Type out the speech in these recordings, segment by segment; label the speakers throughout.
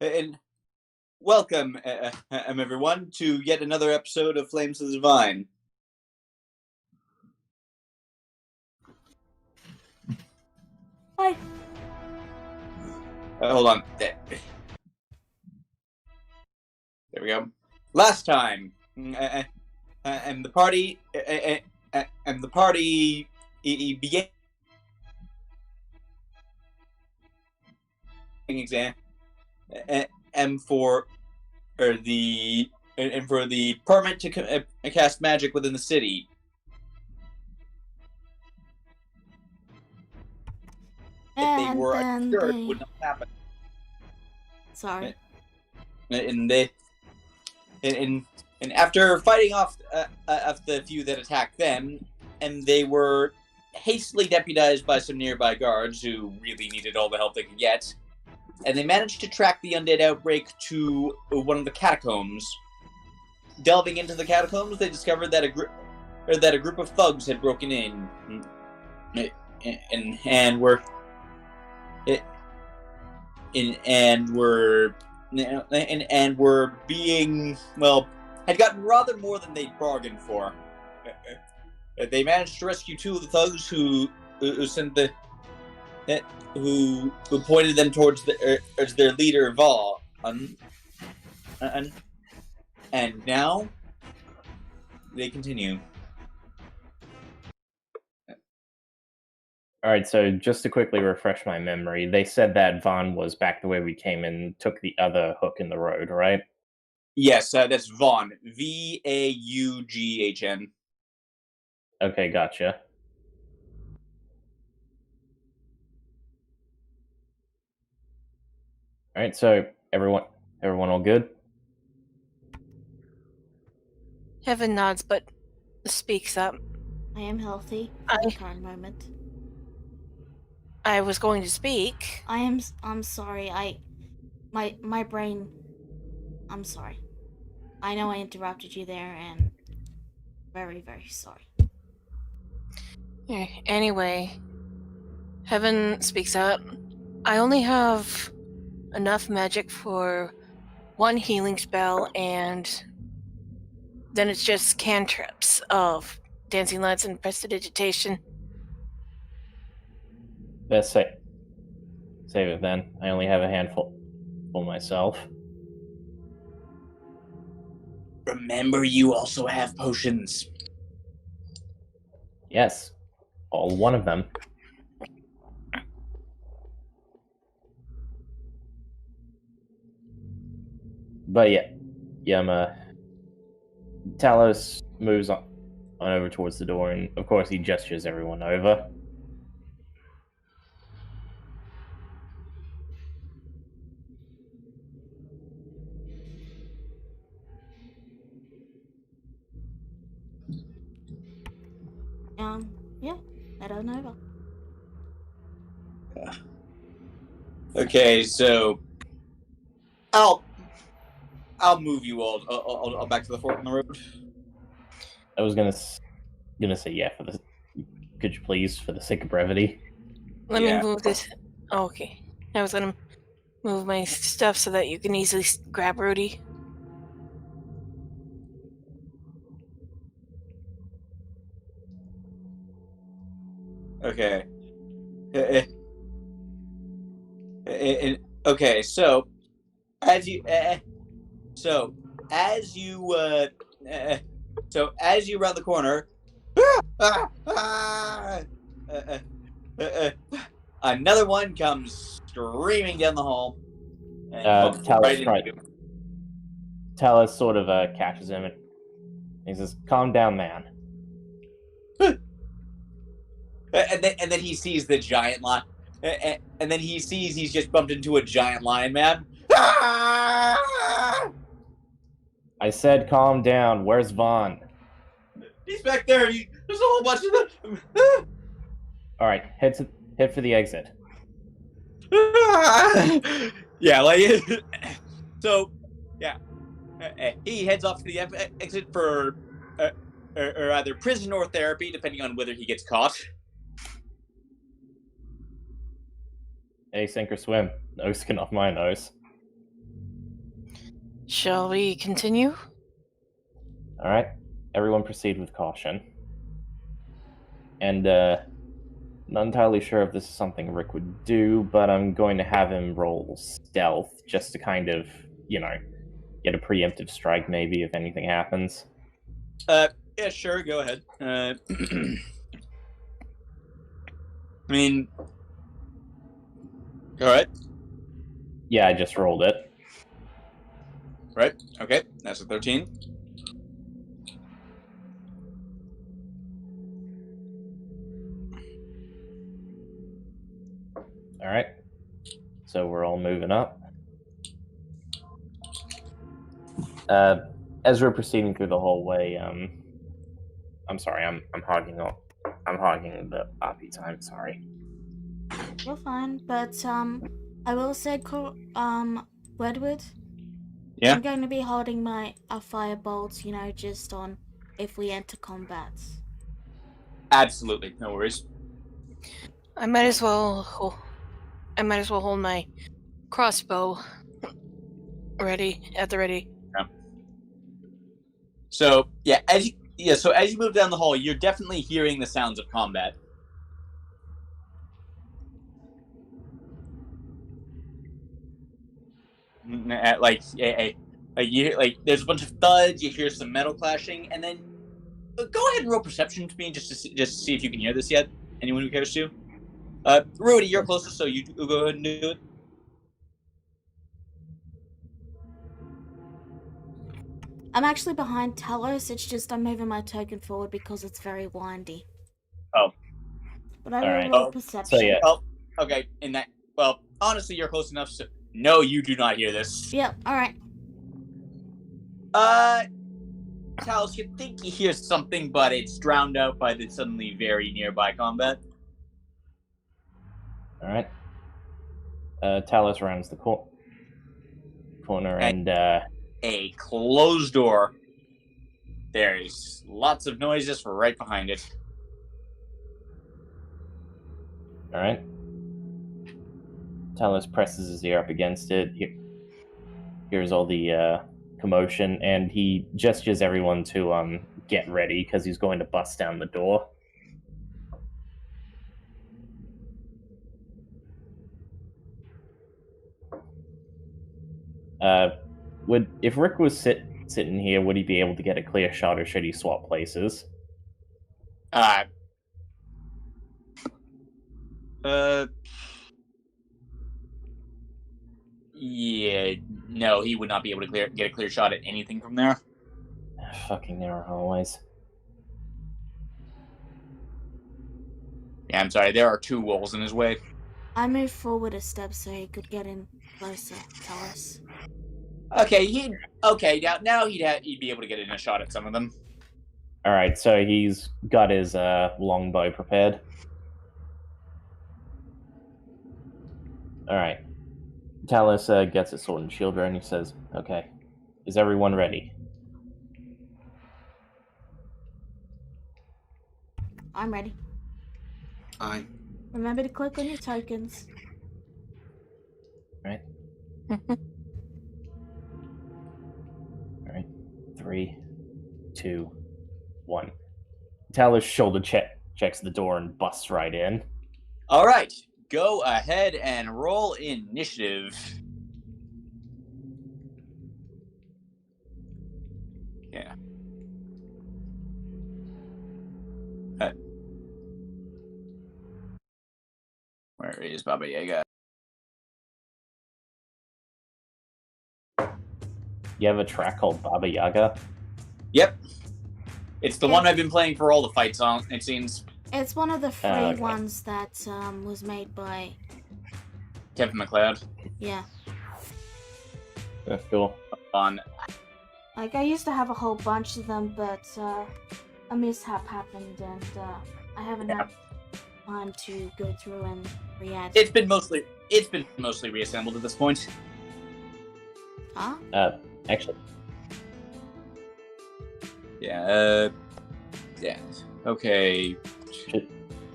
Speaker 1: And welcome, everyone, to yet another episode of Flames of the Divine.
Speaker 2: Hi.
Speaker 1: Hold on. There we go. Last time, and the party, began exam, and for the permit to cast magic within the city. They were sure it would not happen.
Speaker 2: Sorry.
Speaker 1: And after fighting off the few that attacked them, and they were hastily deputized by some nearby guards who really needed all the help they could get, and they managed to track the undead outbreak to one of the catacombs. Delving into the catacombs, they discovered that a group of thugs had broken in, and were being, well, had gotten rather more than they'd bargained for. They managed to rescue two of the thugs who pointed them towards their leader, Vaughn. And now they continue.
Speaker 3: All right, so just to quickly refresh my memory, they said that Vaughn was back the way we came and took the other hook in the road, right?
Speaker 1: Yes, that's Vaughn. Vaughn.
Speaker 3: Okay, gotcha. All right, so everyone all good?
Speaker 4: Heaven nods, but speaks up.
Speaker 2: I am healthy at the current moment.
Speaker 4: I was going to speak.
Speaker 2: I'm sorry. My brain. I'm sorry. I know I interrupted you there, and very, very sorry.
Speaker 4: Anyway, Heaven speaks up. I only have enough magic for one healing spell, and then it's just cantrips of Dancing Lights and Prestidigitation.
Speaker 3: Best save it then. I only have a handful for myself.
Speaker 1: Remember, you also have potions.
Speaker 3: Yes, all one of them. But yeah, Talos moves on over towards the door, and of course he gestures everyone over.
Speaker 2: Yeah, head on over.
Speaker 1: Okay, so I'll move you all. I'll back to the fork in the road.
Speaker 3: I was gonna say yeah. Could you please, for the sake of brevity?
Speaker 4: Let me move this. Oh, okay, I was gonna move my stuff so that you can easily grab Rudy.
Speaker 1: Okay. Okay, so as you round the corner, another one comes screaming down the hall.
Speaker 3: Talos sort of catches him and he says, "Calm down, man."
Speaker 1: And then he sees the giant lion, and then he sees he's just bumped into a giant lion man.
Speaker 3: I said, "Calm down." Where's Vaughn?
Speaker 1: He's back there. There's a whole bunch of them.
Speaker 3: All right, head for the exit.
Speaker 1: Yeah, like so. Yeah, he heads off to the exit for or either prison or therapy, depending on whether he gets caught.
Speaker 3: Hey, sink or swim. No skin off my nose.
Speaker 4: Shall we continue?
Speaker 3: All right, everyone proceed with caution. And not entirely sure if this is something Rick would do, but I'm going to have him roll stealth just to kind of, get a preemptive strike maybe if anything happens.
Speaker 1: Yeah, sure, go ahead. I mean, all right.
Speaker 3: Yeah, I just rolled it.
Speaker 1: Right. Okay, that's a 13.
Speaker 3: All right. So we're all moving up. As we're proceeding through the hallway, I'm sorry, I'm hogging the Poppy time. Sorry.
Speaker 2: You're fine, but I will say, Redwood.
Speaker 1: Yeah.
Speaker 2: I'm going to be holding my firebolt, just on if we enter combat.
Speaker 1: Absolutely, no worries.
Speaker 4: I might as well hold my crossbow at the ready.
Speaker 1: So as you move down the hall, you're definitely hearing the sounds of combat. There's a bunch of thuds. You hear some metal clashing, and then go ahead and roll perception to me, just to see if you can hear this yet. Anyone who cares to. Rudy, you're closest, so you go ahead and do it.
Speaker 2: I'm actually behind Talos. It's just I'm moving my token forward because it's very windy.
Speaker 1: Oh.
Speaker 2: But I will
Speaker 3: Alright.
Speaker 2: roll perception.
Speaker 3: So yeah.
Speaker 1: Oh, okay. Honestly, you're close enough. So no, you do not hear this.
Speaker 2: Yep. All right.
Speaker 1: Talos, you think you hear something, but it's drowned out by the suddenly very nearby combat.
Speaker 3: All right. Talos rounds the corner and
Speaker 1: a closed door. There's lots of noises right behind it.
Speaker 3: All right. Talos presses his ear up against it. Here's all the commotion, and he gestures everyone to get ready because he's going to bust down the door. If Rick was sitting here, would he be able to get a clear shot, or should he swap places?
Speaker 1: Yeah, no, he would not be able to get a clear shot at anything from there.
Speaker 3: Fucking narrow hallways.
Speaker 1: Yeah, I'm sorry, there are two walls in his way.
Speaker 2: I moved forward a step so he could get in closer. Talos.
Speaker 1: Okay, now he'd be able to get in a shot at some of them.
Speaker 3: All right, so he's got his longbow prepared. All right. Talos gets his sword and shield ready, and he says, "Okay, is everyone ready?"
Speaker 2: I'm ready.
Speaker 5: Aye.
Speaker 2: Remember to click on your tokens.
Speaker 3: All right. 3, 2, 1. Talos shoulder checks the door and busts right in.
Speaker 1: All right, go ahead and roll initiative. Yeah. Where is Baba Yaga?
Speaker 3: You have a track called Baba Yaga?
Speaker 1: Yep. It's the one I've been playing for all the fights on, it seems.
Speaker 2: It's one of the free
Speaker 3: okay.
Speaker 2: ones that was made by
Speaker 1: Kevin MacLeod.
Speaker 2: Yeah.
Speaker 3: That's cool.
Speaker 1: On.
Speaker 2: Like, I used to have a whole bunch of them, but a mishap happened, and I haven't had time to go through and re-add.
Speaker 1: It's been mostly reassembled at this point.
Speaker 2: Huh?
Speaker 3: Actually.
Speaker 1: Yeah. Yeah. Okay.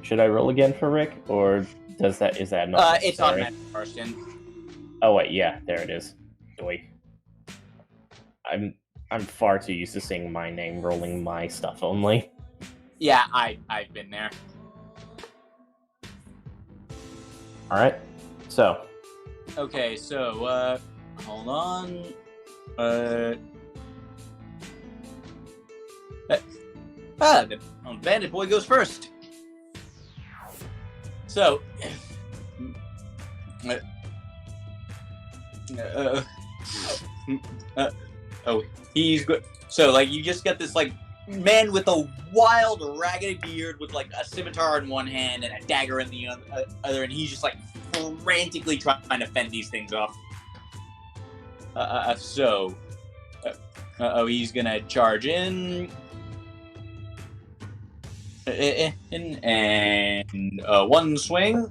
Speaker 3: Should I roll again for Rick, or is that not?
Speaker 1: It's automatic first in.
Speaker 3: Oh wait, yeah, there it is. Wait. I'm far too used to seeing my name rolling my stuff only.
Speaker 1: Yeah, I've been there.
Speaker 3: All right. So,
Speaker 1: Okay, so hold on. The bandit boy goes first. So, he's good. So, like, you just got this like man with a wild, ragged beard with like a scimitar in one hand and a dagger in the other, and he's just like frantically trying to fend these things off. He's gonna charge in. And one swing.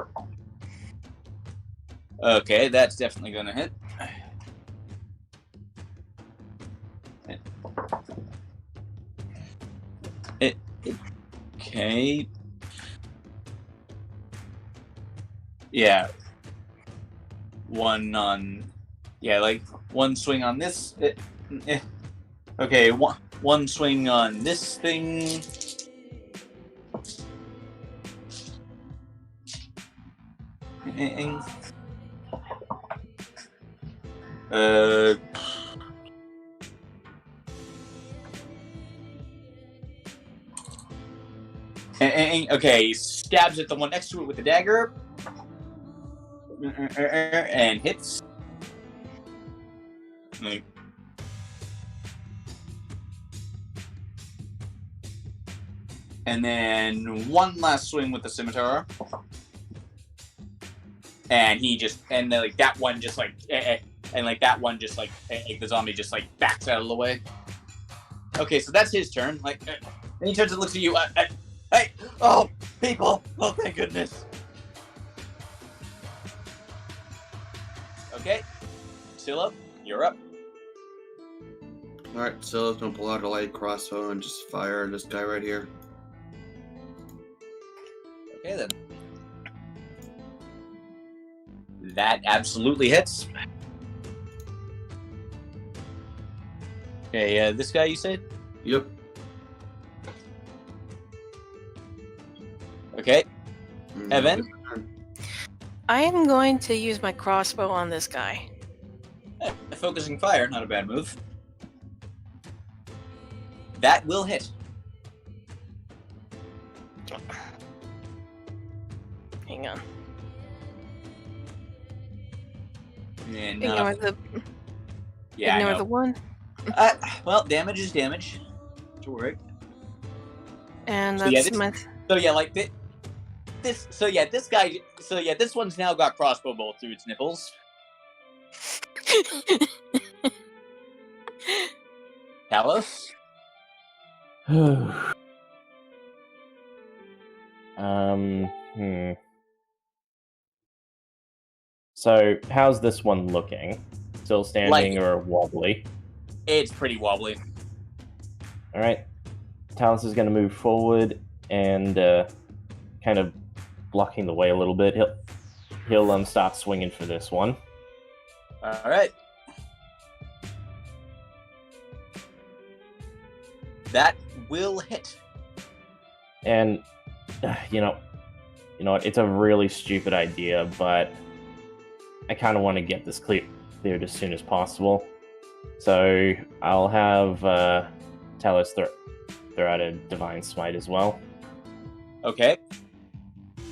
Speaker 1: Okay, that's definitely gonna hit. Okay. Yeah. One swing on this. Okay, one swing on this thing. Okay, he stabs at the one next to it with the dagger. And hits. And then one last swing with the scimitar. And that one just like the zombie just like backs out of the way. Okay, so that's his turn. Like, then he turns and looks at you. Hey, oh, people! Oh, thank goodness. Okay, Scylla, you're up.
Speaker 5: Alright, Scylla's gonna pull out a light crossbow and just fire this guy right here.
Speaker 1: Okay, then. That absolutely hits. Okay, this guy you said?
Speaker 5: Yep.
Speaker 1: Okay. Evan?
Speaker 4: I am going to use my crossbow on this guy.
Speaker 1: Focusing fire, not a bad move. That will hit.
Speaker 4: Hang on.
Speaker 1: And
Speaker 4: Ignore the one.
Speaker 1: Well, damage is damage. To work.
Speaker 4: And
Speaker 1: So,
Speaker 4: that's
Speaker 1: this one's now got crossbow bolt through its nipples. Talos?
Speaker 3: So, how's this one looking? Still standing or wobbly?
Speaker 1: It's pretty wobbly.
Speaker 3: All right. Talos is going to move forward and kind of blocking the way a little bit. He'll start swinging for this one.
Speaker 1: All right. That will hit.
Speaker 3: And you know what? It's a really stupid idea, but I kind of want to get this cleared as soon as possible. So I'll have Talos throw out a Divine Smite as well.
Speaker 1: Okay.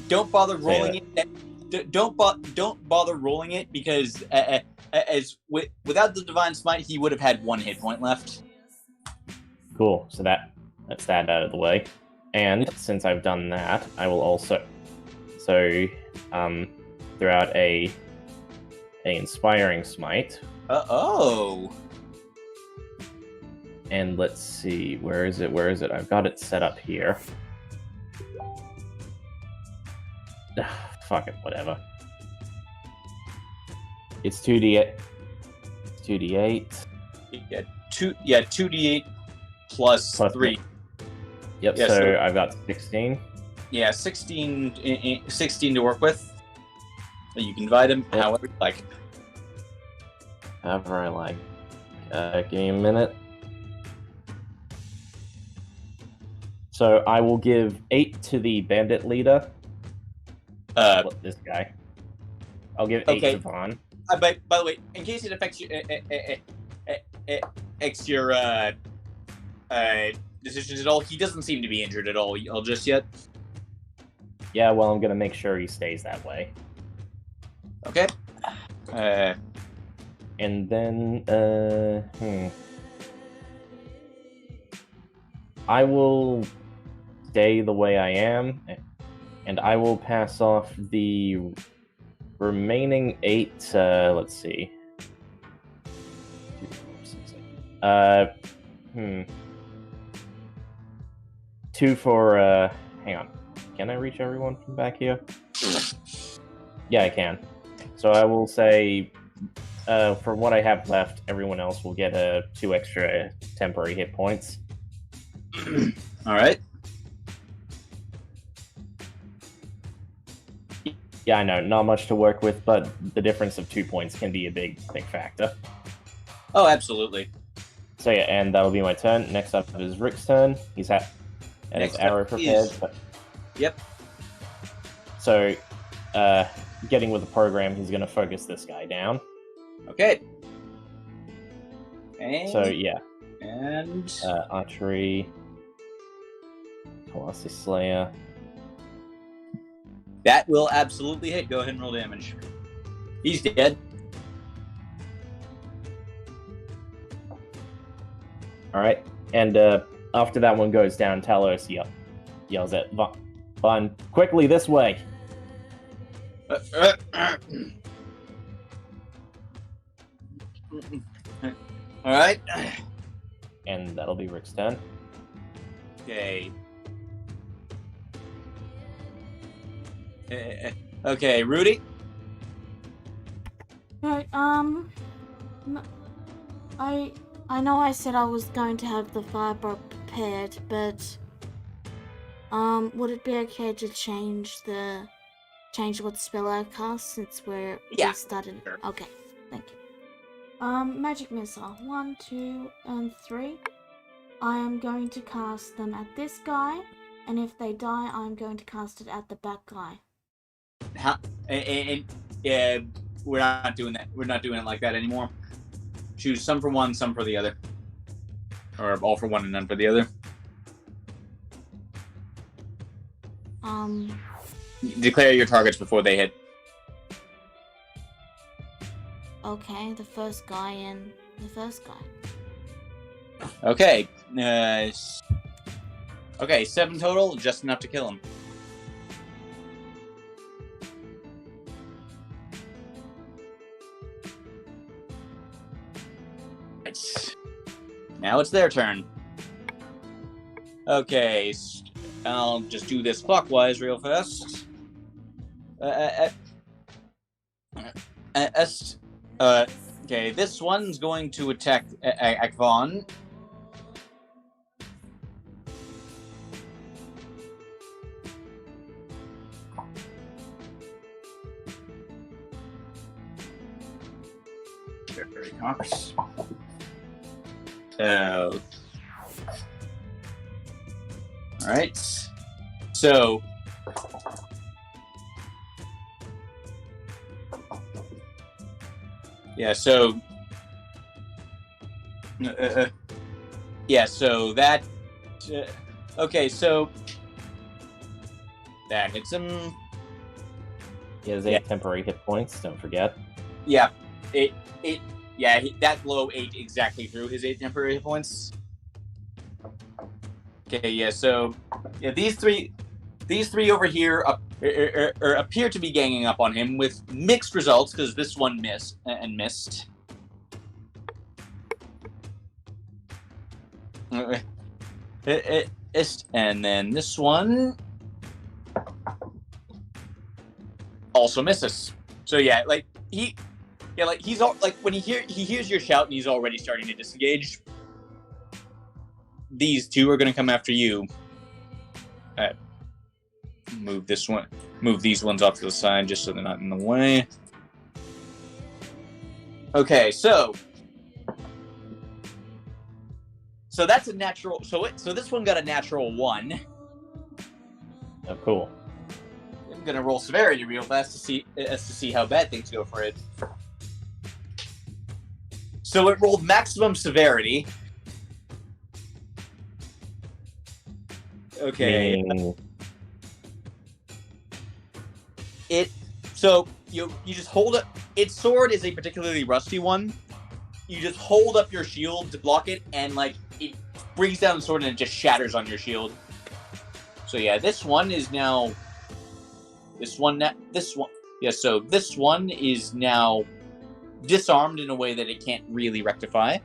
Speaker 1: Don't bother rolling it. Don't bother rolling it because without the Divine Smite, he would have had 1 hit point left.
Speaker 3: Cool. So that's that out of the way. And since I've done that, I will also throw out a Inspiring Smite.
Speaker 1: Oh.
Speaker 3: And let's see, where is it? I've got it set up here. Fuck it, whatever. It's 2d8. 2d8.
Speaker 1: Yeah, 2d8 plus 3.
Speaker 3: Yep,
Speaker 1: yeah,
Speaker 3: so I've got 16.
Speaker 1: Yeah, 16 to work with. You can divide them however you like.
Speaker 3: However I like. Give me a minute. So I will give 8 to the bandit leader. This guy. I'll give 8 to Vaughn.
Speaker 1: By the way, in case it affects your decisions at all, he doesn't seem to be injured at all just yet.
Speaker 3: Yeah, well, I'm gonna make sure he stays that way.
Speaker 1: Okay.
Speaker 3: And then, I will stay the way I am, and I will pass off the remaining 8, let's see. 2 for, hang on. Can I reach everyone from back here? Yeah, I can. So I will say, for what I have left, everyone else will get 2 extra temporary hit points.
Speaker 1: All right.
Speaker 3: Yeah, I know, not much to work with, but the difference of 2 points can be a big factor.
Speaker 1: Oh, absolutely.
Speaker 3: So yeah, and that'll be my turn. Next up is Rick's turn. He's had his arrow prepared.
Speaker 1: Yep.
Speaker 3: So, getting with the program, he's going to focus this guy down.
Speaker 1: Okay.
Speaker 3: So yeah.
Speaker 1: And
Speaker 3: archery. Colossus Slayer.
Speaker 1: That will absolutely hit. Go ahead and roll damage. He's dead.
Speaker 3: Alright. And after that one goes down, Talos yells at Vaughn, quickly this way!
Speaker 1: Alright.
Speaker 3: And that'll be Rick's turn.
Speaker 1: Okay. Okay, Rudy?
Speaker 2: Right, I know I said I was going to have the fireball prepared, but would it be okay to change what spell I cast since we started?
Speaker 1: Sure.
Speaker 2: Okay, thank you. Magic missile 1, 2, and 3. I am going to cast them at this guy, and if they die, I'm going to cast it at the back guy.
Speaker 1: We're not doing that. We're not doing it like that anymore. Choose some for one, some for the other, or all for one and none for the other. Declare your targets before they hit.
Speaker 2: Okay, the first guy and the first guy.
Speaker 1: Okay. Okay, 7 total, just enough to kill him. Now it's their turn. Okay, I'll just do this clockwise real fast. Okay, this one's going to attack Akvon. Very cautious. Alright. So. Yeah, so. Yeah, so that. Okay, so. That hits him.
Speaker 3: He has 8 temporary hit points, don't forget.
Speaker 1: Yeah, that blow ate exactly through his 8 temporary hit points. Okay, yeah, so yeah, these three over here appear to be ganging up on him with mixed results because this one missed. And then this one also misses. So yeah, he's all like when he hears your shout and he's already starting to disengage. These two are going to come after you. Move these ones off to the side just so they're not in the way. Okay, so So that's a natural. So this one got a natural 1.
Speaker 3: Oh, cool.
Speaker 1: I'm gonna roll severity real fast to see how bad things go for it. So it rolled maximum severity. Okay.
Speaker 3: Meaning...
Speaker 1: So you just hold it. Its sword is a particularly rusty one. You just hold up your shield to block it, and like it brings down the sword and it just shatters on your shield. So yeah, this one is now. This one. Yeah. So this one is now disarmed in a way that it can't really rectify.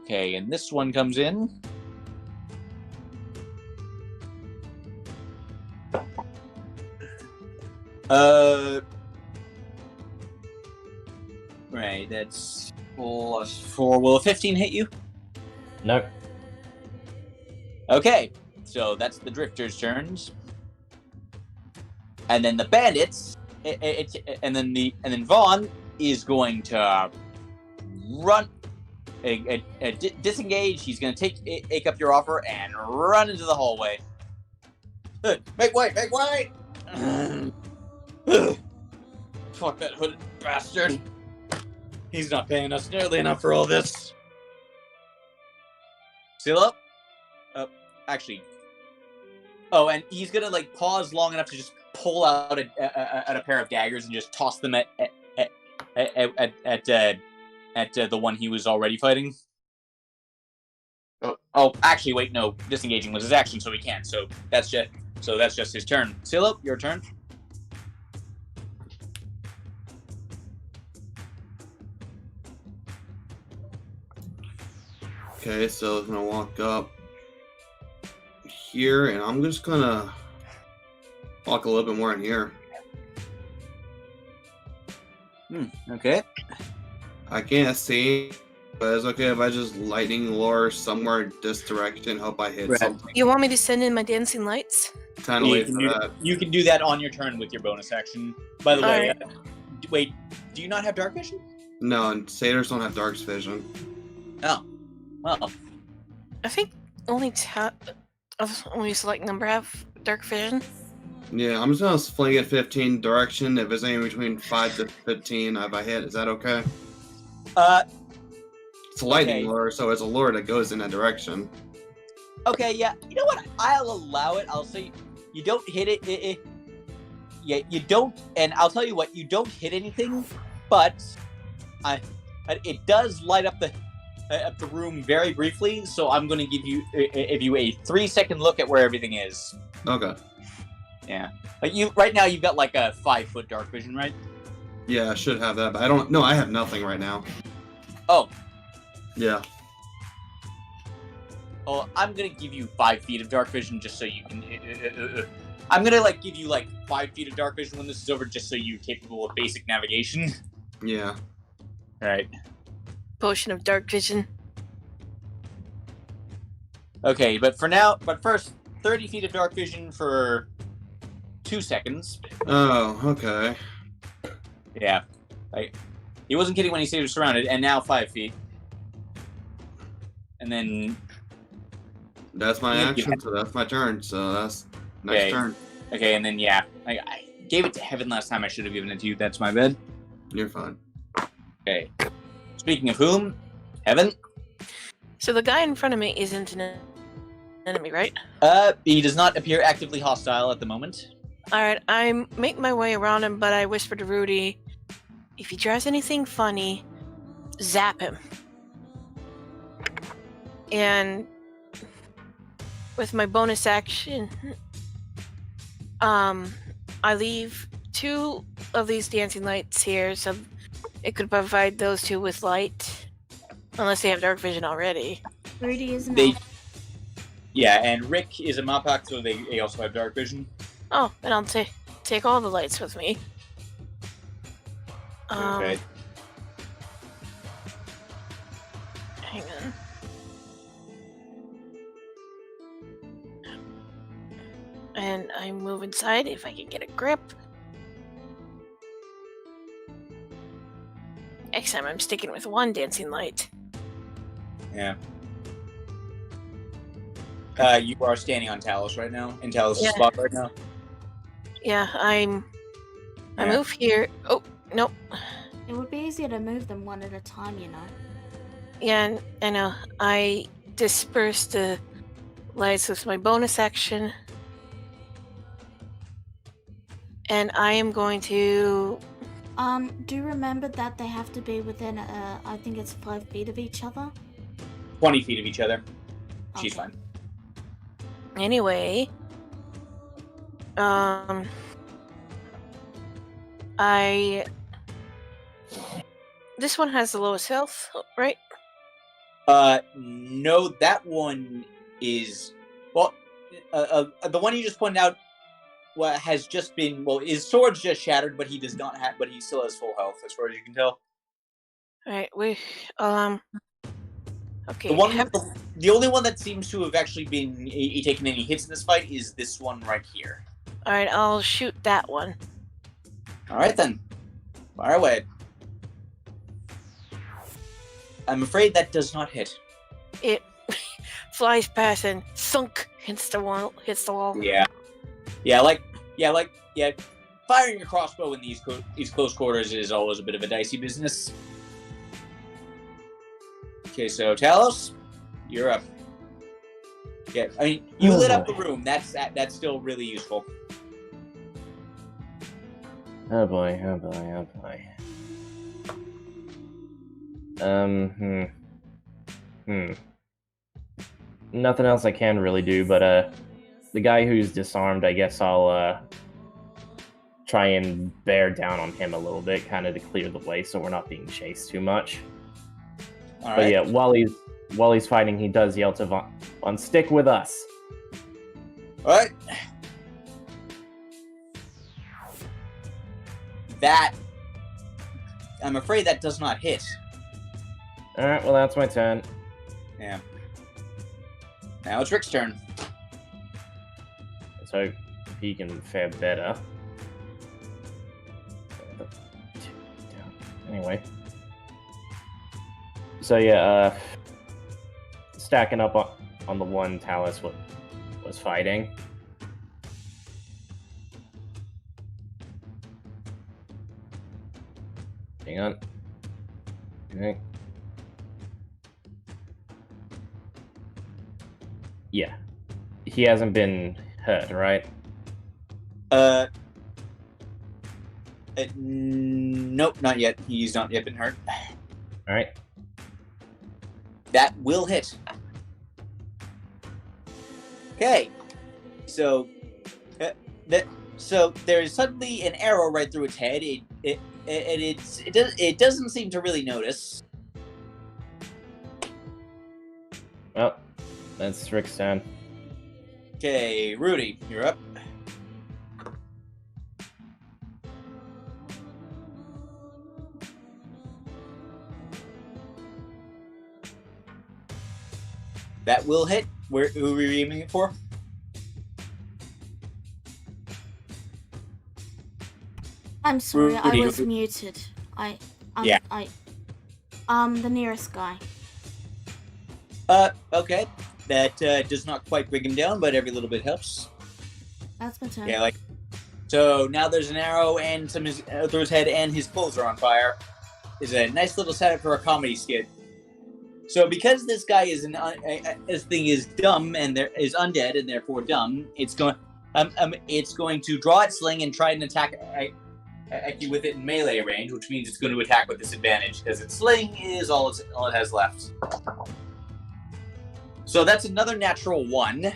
Speaker 1: Okay, and this one comes in. Right, that's +4. Will a 15 hit you?
Speaker 3: Nope.
Speaker 1: Okay, so that's the drifters' turns, and then the bandits, and then Vaughn is going to run, disengage. He's going to take up your offer and run into the hallway. Make way! Make way! Fuck that hooded bastard. He's not paying us nearly enough for all this. Seal up? Actually. Oh, and he's gonna like pause long enough to just pull out a pair of daggers and just toss them at the one he was already fighting. Oh, actually, wait, no. Disengaging was his action, so he can't. So that's just his turn. Seal up, your turn.
Speaker 5: Okay, so I'm gonna walk up here, and I'm just gonna walk a little bit more in here.
Speaker 1: Okay.
Speaker 5: I can't see, but it's okay if I just lightning lure somewhere this direction. Hope I hit
Speaker 1: Right.
Speaker 5: something.
Speaker 4: You want me to send in my dancing lights?
Speaker 5: Kind of late for that.
Speaker 1: You can do that on your turn with your bonus action. By the way,
Speaker 4: Alright.
Speaker 1: Wait, do you not have dark vision?
Speaker 5: No, and satyrs don't have dark vision.
Speaker 1: Oh. Well,
Speaker 4: I think only only select number have dark vision.
Speaker 5: Yeah, I'm just gonna fling it 15 direction. If it's anywhere between 5 to 15, if I hit, is that okay? It's a lightning
Speaker 1: okay.
Speaker 5: lure, so it's a lure that goes in that direction.
Speaker 1: Okay, yeah. You know what? I'll allow it. I'll say you don't hit it. Yeah, you don't. And I'll tell you what, you don't hit anything, but it does light up the room very briefly. So I'm going to give you a 3-second look at where everything is.
Speaker 5: Okay.
Speaker 1: Yeah. But right now you've got like a 5-foot dark vision, right?
Speaker 5: Yeah, I should have that, but I don't. No, I have nothing right now.
Speaker 1: Oh.
Speaker 5: Yeah.
Speaker 1: Oh, I'm gonna give you 5 feet of dark vision just so you can. I'm gonna like give you like 5 feet of dark vision when this is over, just so you're capable of basic navigation.
Speaker 5: Yeah.
Speaker 1: All right.
Speaker 4: Potion of dark vision.
Speaker 1: Okay, but first, 30 feet of dark vision for 2 seconds.
Speaker 5: Oh, okay.
Speaker 1: Yeah. He wasn't kidding when he said he was surrounded, and now 5 feet. And then.
Speaker 5: That's my action, so that's my turn. So that's next turn.
Speaker 1: Okay, and then yeah, I gave it to Heaven last time. I should have given it to you. That's my bad.
Speaker 5: You're fine.
Speaker 1: Okay. Speaking of whom, Heaven.
Speaker 4: So the guy in front of me isn't an enemy, right?
Speaker 1: He does not appear actively hostile at the moment.
Speaker 4: Alright, I make my way around him, but I whisper to Rudy, if he tries anything funny, zap him. And with my bonus action, I leave 2 of these dancing lights here, so it could provide those 2 with light. Unless they have dark vision already.
Speaker 2: Rudy is an
Speaker 1: They-
Speaker 2: elf.
Speaker 1: Yeah, and Rick is a Mopak, so they also have dark vision.
Speaker 4: Oh, then I'll take all the lights with me.
Speaker 1: Okay.
Speaker 4: Hang on. And I move inside if I can get a grip. Next time I'm sticking with one dancing light.
Speaker 1: Yeah. You are standing on Talos right now, in Talos'
Speaker 4: Yeah.
Speaker 1: spot right now.
Speaker 4: Yeah, I
Speaker 1: Yeah.
Speaker 4: move here. Oh, nope.
Speaker 2: It would be easier to move them one at a time, you know.
Speaker 4: Yeah, I know. I disperse the lights with my bonus action. And I am going to...
Speaker 2: Do you remember that they have to be within, I think it's 5 feet of each other?
Speaker 1: 20 feet of each other. She's
Speaker 2: Okay.
Speaker 1: fine.
Speaker 4: Anyway... This one has the lowest health, right?
Speaker 1: No, that one is... Well, the one you just pointed out has just been... Well, his sword's just shattered, but he does not have... But he still has full health, as far as you can tell.
Speaker 4: Alright, okay.
Speaker 1: The only one that seems to have actually been taken any hits in this fight is this one right here.
Speaker 4: Alright, I'll shoot that one.
Speaker 1: Alright then. Fire away. I'm afraid that does not hit.
Speaker 4: It flies past and thunk hits the wall.
Speaker 1: Yeah. Firing a crossbow in these close quarters is always a bit of a dicey business. Okay, so Talos, you're up. Yeah, I mean, you lit up the room. That's still really useful.
Speaker 3: Oh boy. Nothing else I can really do, but the guy who's disarmed, I guess I'll try and bear down on him a little bit, kind of to clear the way, so we're not being chased too much.
Speaker 1: All right.
Speaker 3: But yeah, while he's fighting, he does yell to Von, stick with us.
Speaker 1: All right. That, I'm afraid that does not hit.
Speaker 3: All right, well that's my turn.
Speaker 1: Yeah. Now it's Rick's turn.
Speaker 3: Let's hope he can fare better. Anyway. So yeah, stacking up on the one Talos was fighting. Hang on. Okay. Yeah. He hasn't been hurt, right?
Speaker 1: Nope, not yet. He's not yet been hurt.
Speaker 3: Alright.
Speaker 1: That will hit. Okay. So, so there's suddenly an arrow right through its head. It doesn't seem to really notice.
Speaker 3: Well, that's Rick's turn.
Speaker 1: Okay, Rudy, you're up. That will hit. Who are we aiming it for?
Speaker 2: I'm sorry, I
Speaker 1: Rudy,
Speaker 2: was muted.
Speaker 1: Yeah.
Speaker 2: The nearest guy.
Speaker 1: Okay. That does not quite bring him down, but every little bit helps.
Speaker 2: That's my turn.
Speaker 1: Yeah, so now there's an arrow and some through his head, and his clothes are on fire. Is a nice little setup for a comedy skit. So because this guy is this thing is dumb and there is undead and therefore dumb, it's going to draw its sling and try and attack you with it in melee range, which means it's going to attack with disadvantage because its sling is all it has left. So that's another natural 1.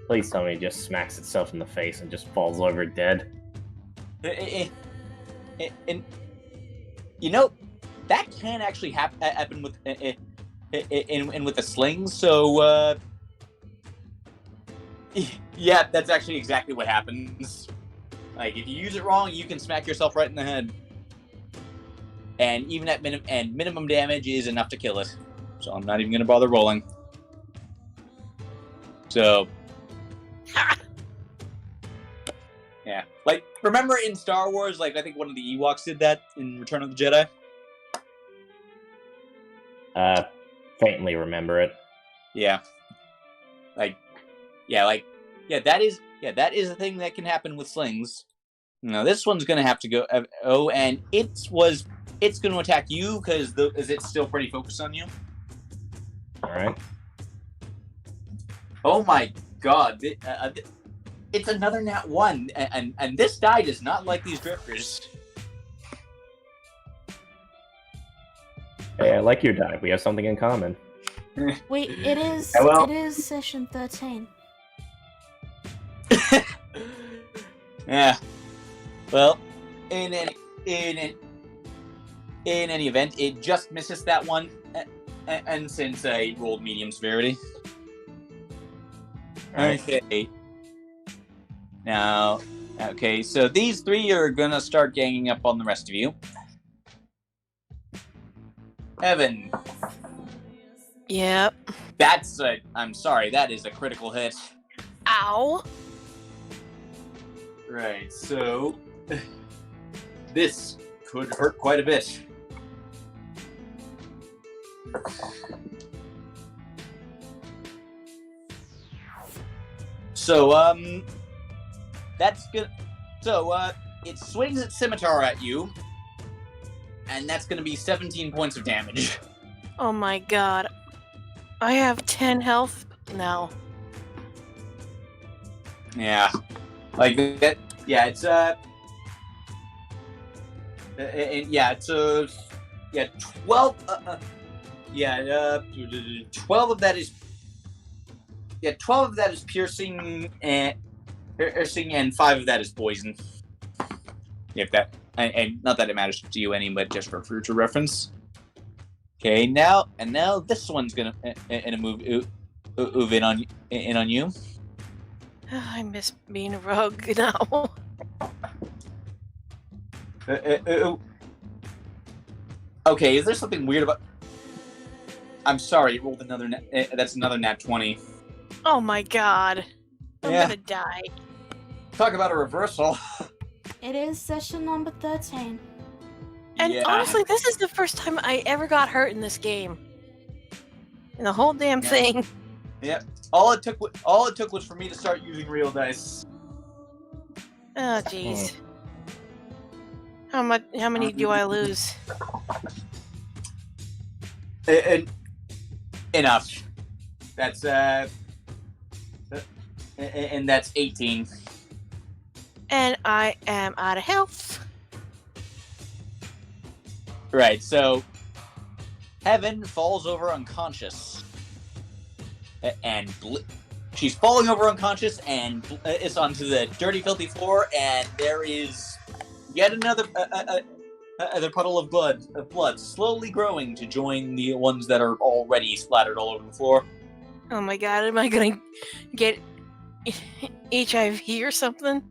Speaker 3: Please tell me it just smacks itself in the face and just falls over dead.
Speaker 1: And you know, that can actually happen with with a sling. So yeah, that's actually exactly what happens. Like if you use it wrong, you can smack yourself right in the head. And even at minimum damage is enough to kill it. So I'm not even going to bother rolling. So Yeah. Like, remember in Star Wars, like, I think one of the Ewoks did that in Return of the Jedi?
Speaker 3: Faintly remember it.
Speaker 1: Yeah. That is a thing that can happen with slings. No, this one's gonna have to go. And it's gonna attack you because is it still pretty focused on you?
Speaker 3: All right.
Speaker 1: Oh my god! It's another nat 1, and this die does not like these drifters.
Speaker 3: Hey, I like your die. We have something in common.
Speaker 2: Wait, it is
Speaker 1: Well-
Speaker 2: it is session 13.
Speaker 1: Yeah. Well, in any event, it just misses that one, and since I rolled medium severity.
Speaker 3: Right.
Speaker 1: Okay. Now, okay, so these 3 are gonna start ganging up on the rest of you. Evan,
Speaker 4: Yep.
Speaker 1: I'm sorry, that is a critical hit.
Speaker 4: Ow.
Speaker 1: Right, so this could hurt quite a bit. So, that's good. So, it swings its scimitar at you, and that's gonna be 17 points of damage.
Speaker 4: Oh my god. I have 10 health now.
Speaker 1: Yeah. Like that. Yeah, it's, yeah, it's, 12, 12 of that is, 12 of that is piercing, and 5 of that is poison. If that, and not that it matters to you any, but just for future reference. Okay, now this one's gonna move in on you.
Speaker 4: I miss being a rogue now.
Speaker 1: Okay, is there something weird about? I'm sorry, you rolled another. That's another nat 20.
Speaker 4: Oh my god. I'm
Speaker 1: Yeah.
Speaker 4: gonna die.
Speaker 1: Talk about a reversal.
Speaker 2: It is session number 13.
Speaker 4: And
Speaker 1: Yeah.
Speaker 4: honestly, this is the first time I ever got hurt in this game. In the whole damn
Speaker 1: Yeah.
Speaker 4: thing.
Speaker 1: Yep. All it took was for me to start using real dice.
Speaker 4: Oh jeez. How many do I lose?
Speaker 1: And enough. That's and that's 18.
Speaker 4: And I am out of health.
Speaker 1: Right. So Heaven falls over unconscious, and she's falling over unconscious, and it's onto the dirty, filthy floor, and there is yet another puddle of blood slowly growing to join the ones that are already splattered all over the floor.
Speaker 4: Oh my god, am I gonna get HIV or something?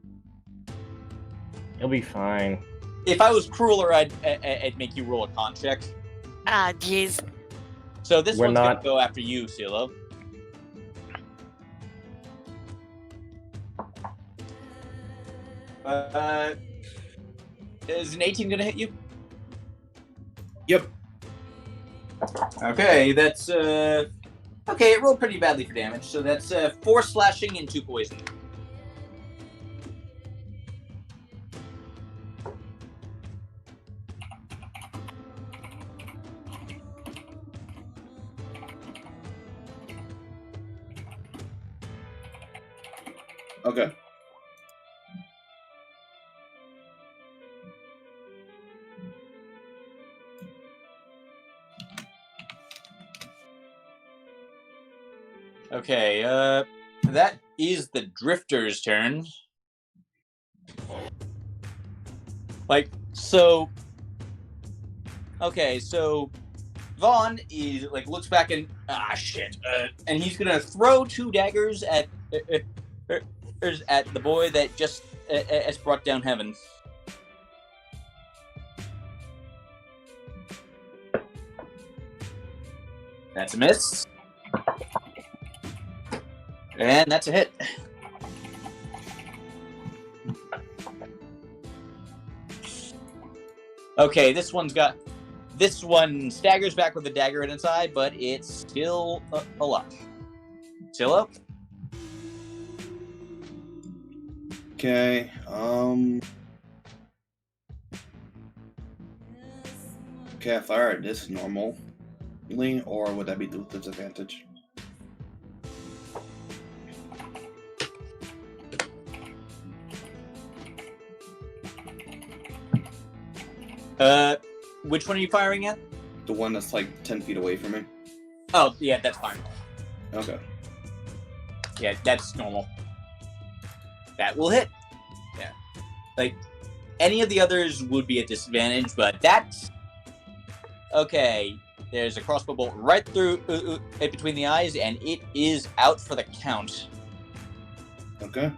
Speaker 3: You'll be fine.
Speaker 1: If I was crueler, I'd make you roll a con check.
Speaker 4: Ah, jeez.
Speaker 1: So this
Speaker 3: We're
Speaker 1: one's
Speaker 3: not-
Speaker 1: gonna go after you, CeeLo. Is an 18 gonna hit you?
Speaker 5: Yep.
Speaker 1: Okay, that's okay. It rolled pretty badly for damage, so that's 4 slashing and 2 poison.
Speaker 5: Okay.
Speaker 1: Okay, that is the Drifter's turn. Okay, so Vaughn is looks back and shit, and he's gonna throw 2 daggers at the boy that just has brought down Heaven. That's a miss. And that's a hit. Okay, this one staggers back with a dagger in its eye, but it's still alive. Still up?
Speaker 5: Okay. Okay, I fire at this normally, or would that be with disadvantage?
Speaker 1: Which one are you firing at?
Speaker 5: The one that's like 10 feet away from me.
Speaker 1: Oh, yeah, that's fine.
Speaker 5: Okay.
Speaker 1: Yeah, that's normal. That will hit. Yeah. Like, any of the others would be at disadvantage, but that's... Okay, there's a crossbow bolt right through it between the eyes, and it is out for the count.
Speaker 5: Okay.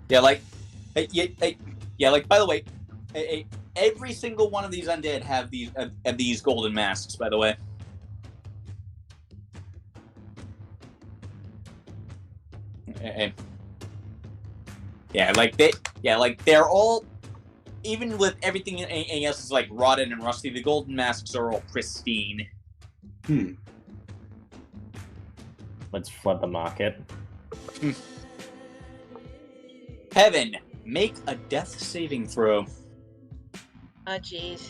Speaker 1: Yeah, like... Yeah, like, by the way, every single one of these undead have these golden masks, by the way. They're all, even with everything else is like rotted and rusty, the golden masks are all pristine.
Speaker 3: Let's flood the market.
Speaker 1: Heaven, make a death saving throw.
Speaker 4: Oh, jeez.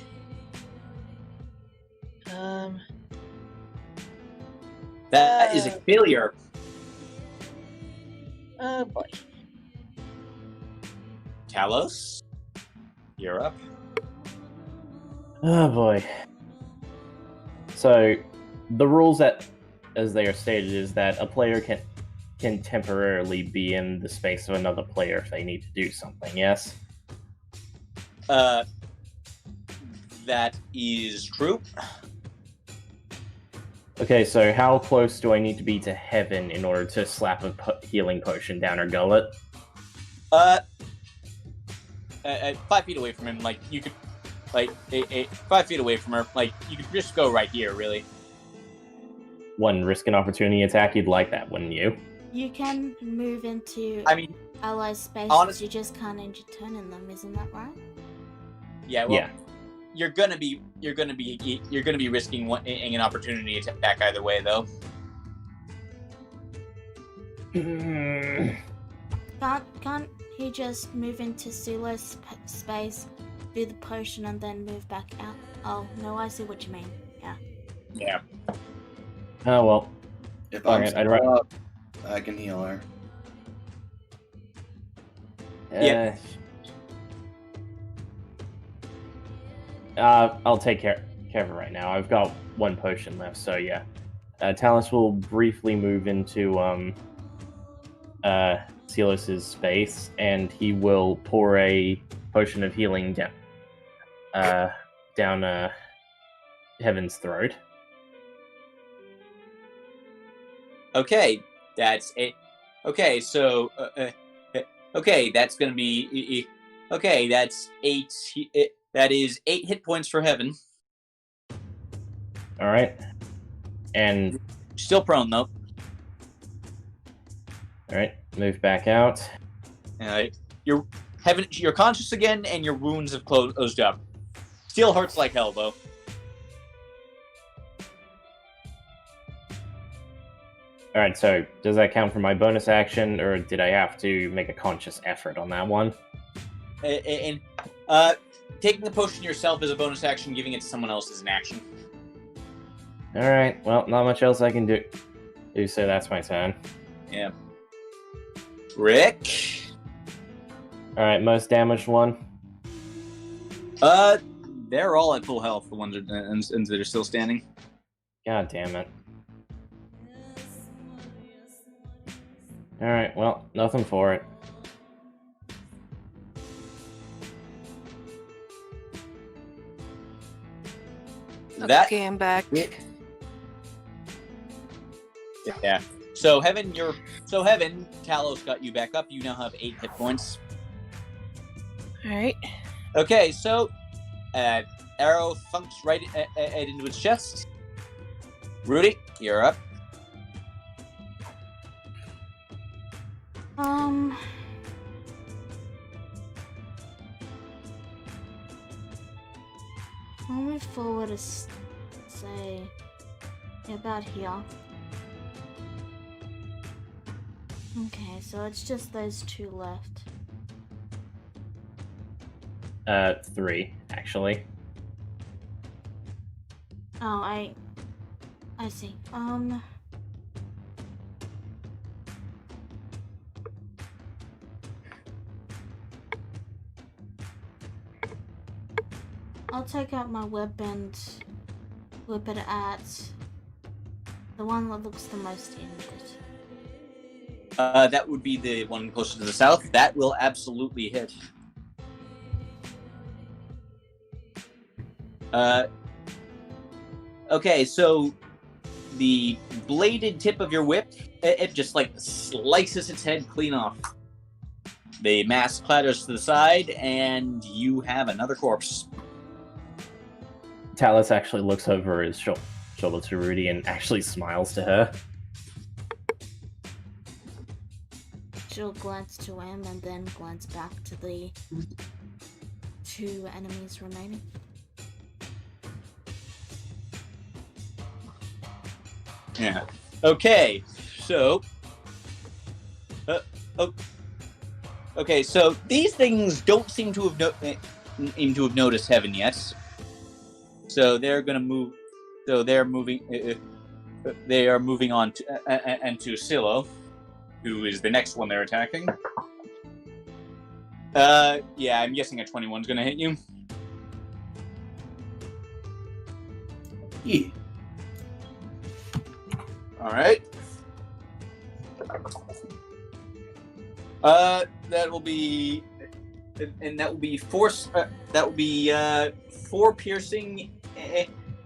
Speaker 1: That is a failure.
Speaker 4: Oh boy.
Speaker 1: Talos, you're up.
Speaker 3: Oh boy. So, the rules as they are stated is that a player can temporarily be in the space of another player if they need to do something, yes?
Speaker 1: That is true.
Speaker 3: Okay, so how close do I need to be to Heaven in order to slap a healing potion down her gullet?
Speaker 1: 5 feet away from him, like, you could, like, 5 feet away from her, like, you could just go right here, really.
Speaker 3: One risk and opportunity attack, you'd like that, wouldn't you?
Speaker 2: You can move into ally spaces, you just can't end your turn in them, isn't that right?
Speaker 1: Yeah, well, you're gonna be risking an opportunity attack either way, though.
Speaker 2: Can't he just move into Silo's space, do the potion, and then move back out? Oh, no, I see what you mean. Yeah.
Speaker 1: Yeah.
Speaker 3: Oh, well.
Speaker 5: If
Speaker 3: Alright,
Speaker 5: I'm still up, I can heal her.
Speaker 1: Yeah.
Speaker 3: I'll take care of it right now. I've got one potion left, so yeah. Talus will briefly move into Silas's space, and he will pour a potion of healing down Heaven's throat.
Speaker 1: Okay, that's it. Okay, so okay, that's gonna be okay. That's 8. That is 8 hit points for Heaven.
Speaker 3: All right, and
Speaker 1: still prone though.
Speaker 3: All right, move back out.
Speaker 1: You're conscious again, and your wounds have closed up. Still hurts like hell though.
Speaker 3: All right, so does that count for my bonus action, or did I have to make a conscious effort on that one?
Speaker 1: And taking the potion yourself is a bonus action. Giving it to someone else is an action.
Speaker 3: All right, well, not much else I can do. So that's my turn.
Speaker 1: Yeah. Rick.
Speaker 3: All right, most damaged one.
Speaker 1: They're all at full health. The ones that are still standing.
Speaker 3: God damn it. All right, well, nothing for it.
Speaker 4: Okay, I'm back.
Speaker 1: Yeah. So Heaven, Talos got you back up. You now have 8 hit points.
Speaker 4: All right.
Speaker 1: Okay, so arrow thunks right into its chest. Rudy, you're up.
Speaker 2: I'll move forward to say about here. Okay, so it's just those two left.
Speaker 3: 3, actually.
Speaker 2: Oh, I see. I'll take out my whip and whip it at the one that looks the most injured.
Speaker 1: That would be the one closer to the south. That will absolutely hit. Okay, so the bladed tip of your whip, it just like slices its head clean off. The mask clatters to the side, and you have another corpse.
Speaker 3: Talus actually looks over his shoulder to Rudy and actually smiles to her.
Speaker 2: She'll glance to him and then glance back to the 2 enemies remaining.
Speaker 1: Yeah. Okay. So. Okay. So these things don't seem to have noticed Heaven yet. So they're gonna move. So they're moving. They are moving on to Silo, who is the next one they're attacking. Yeah, I'm guessing a 21 is gonna hit you.
Speaker 5: Yeah.
Speaker 1: All right. That will be, and that will be 4. That will be 4 piercing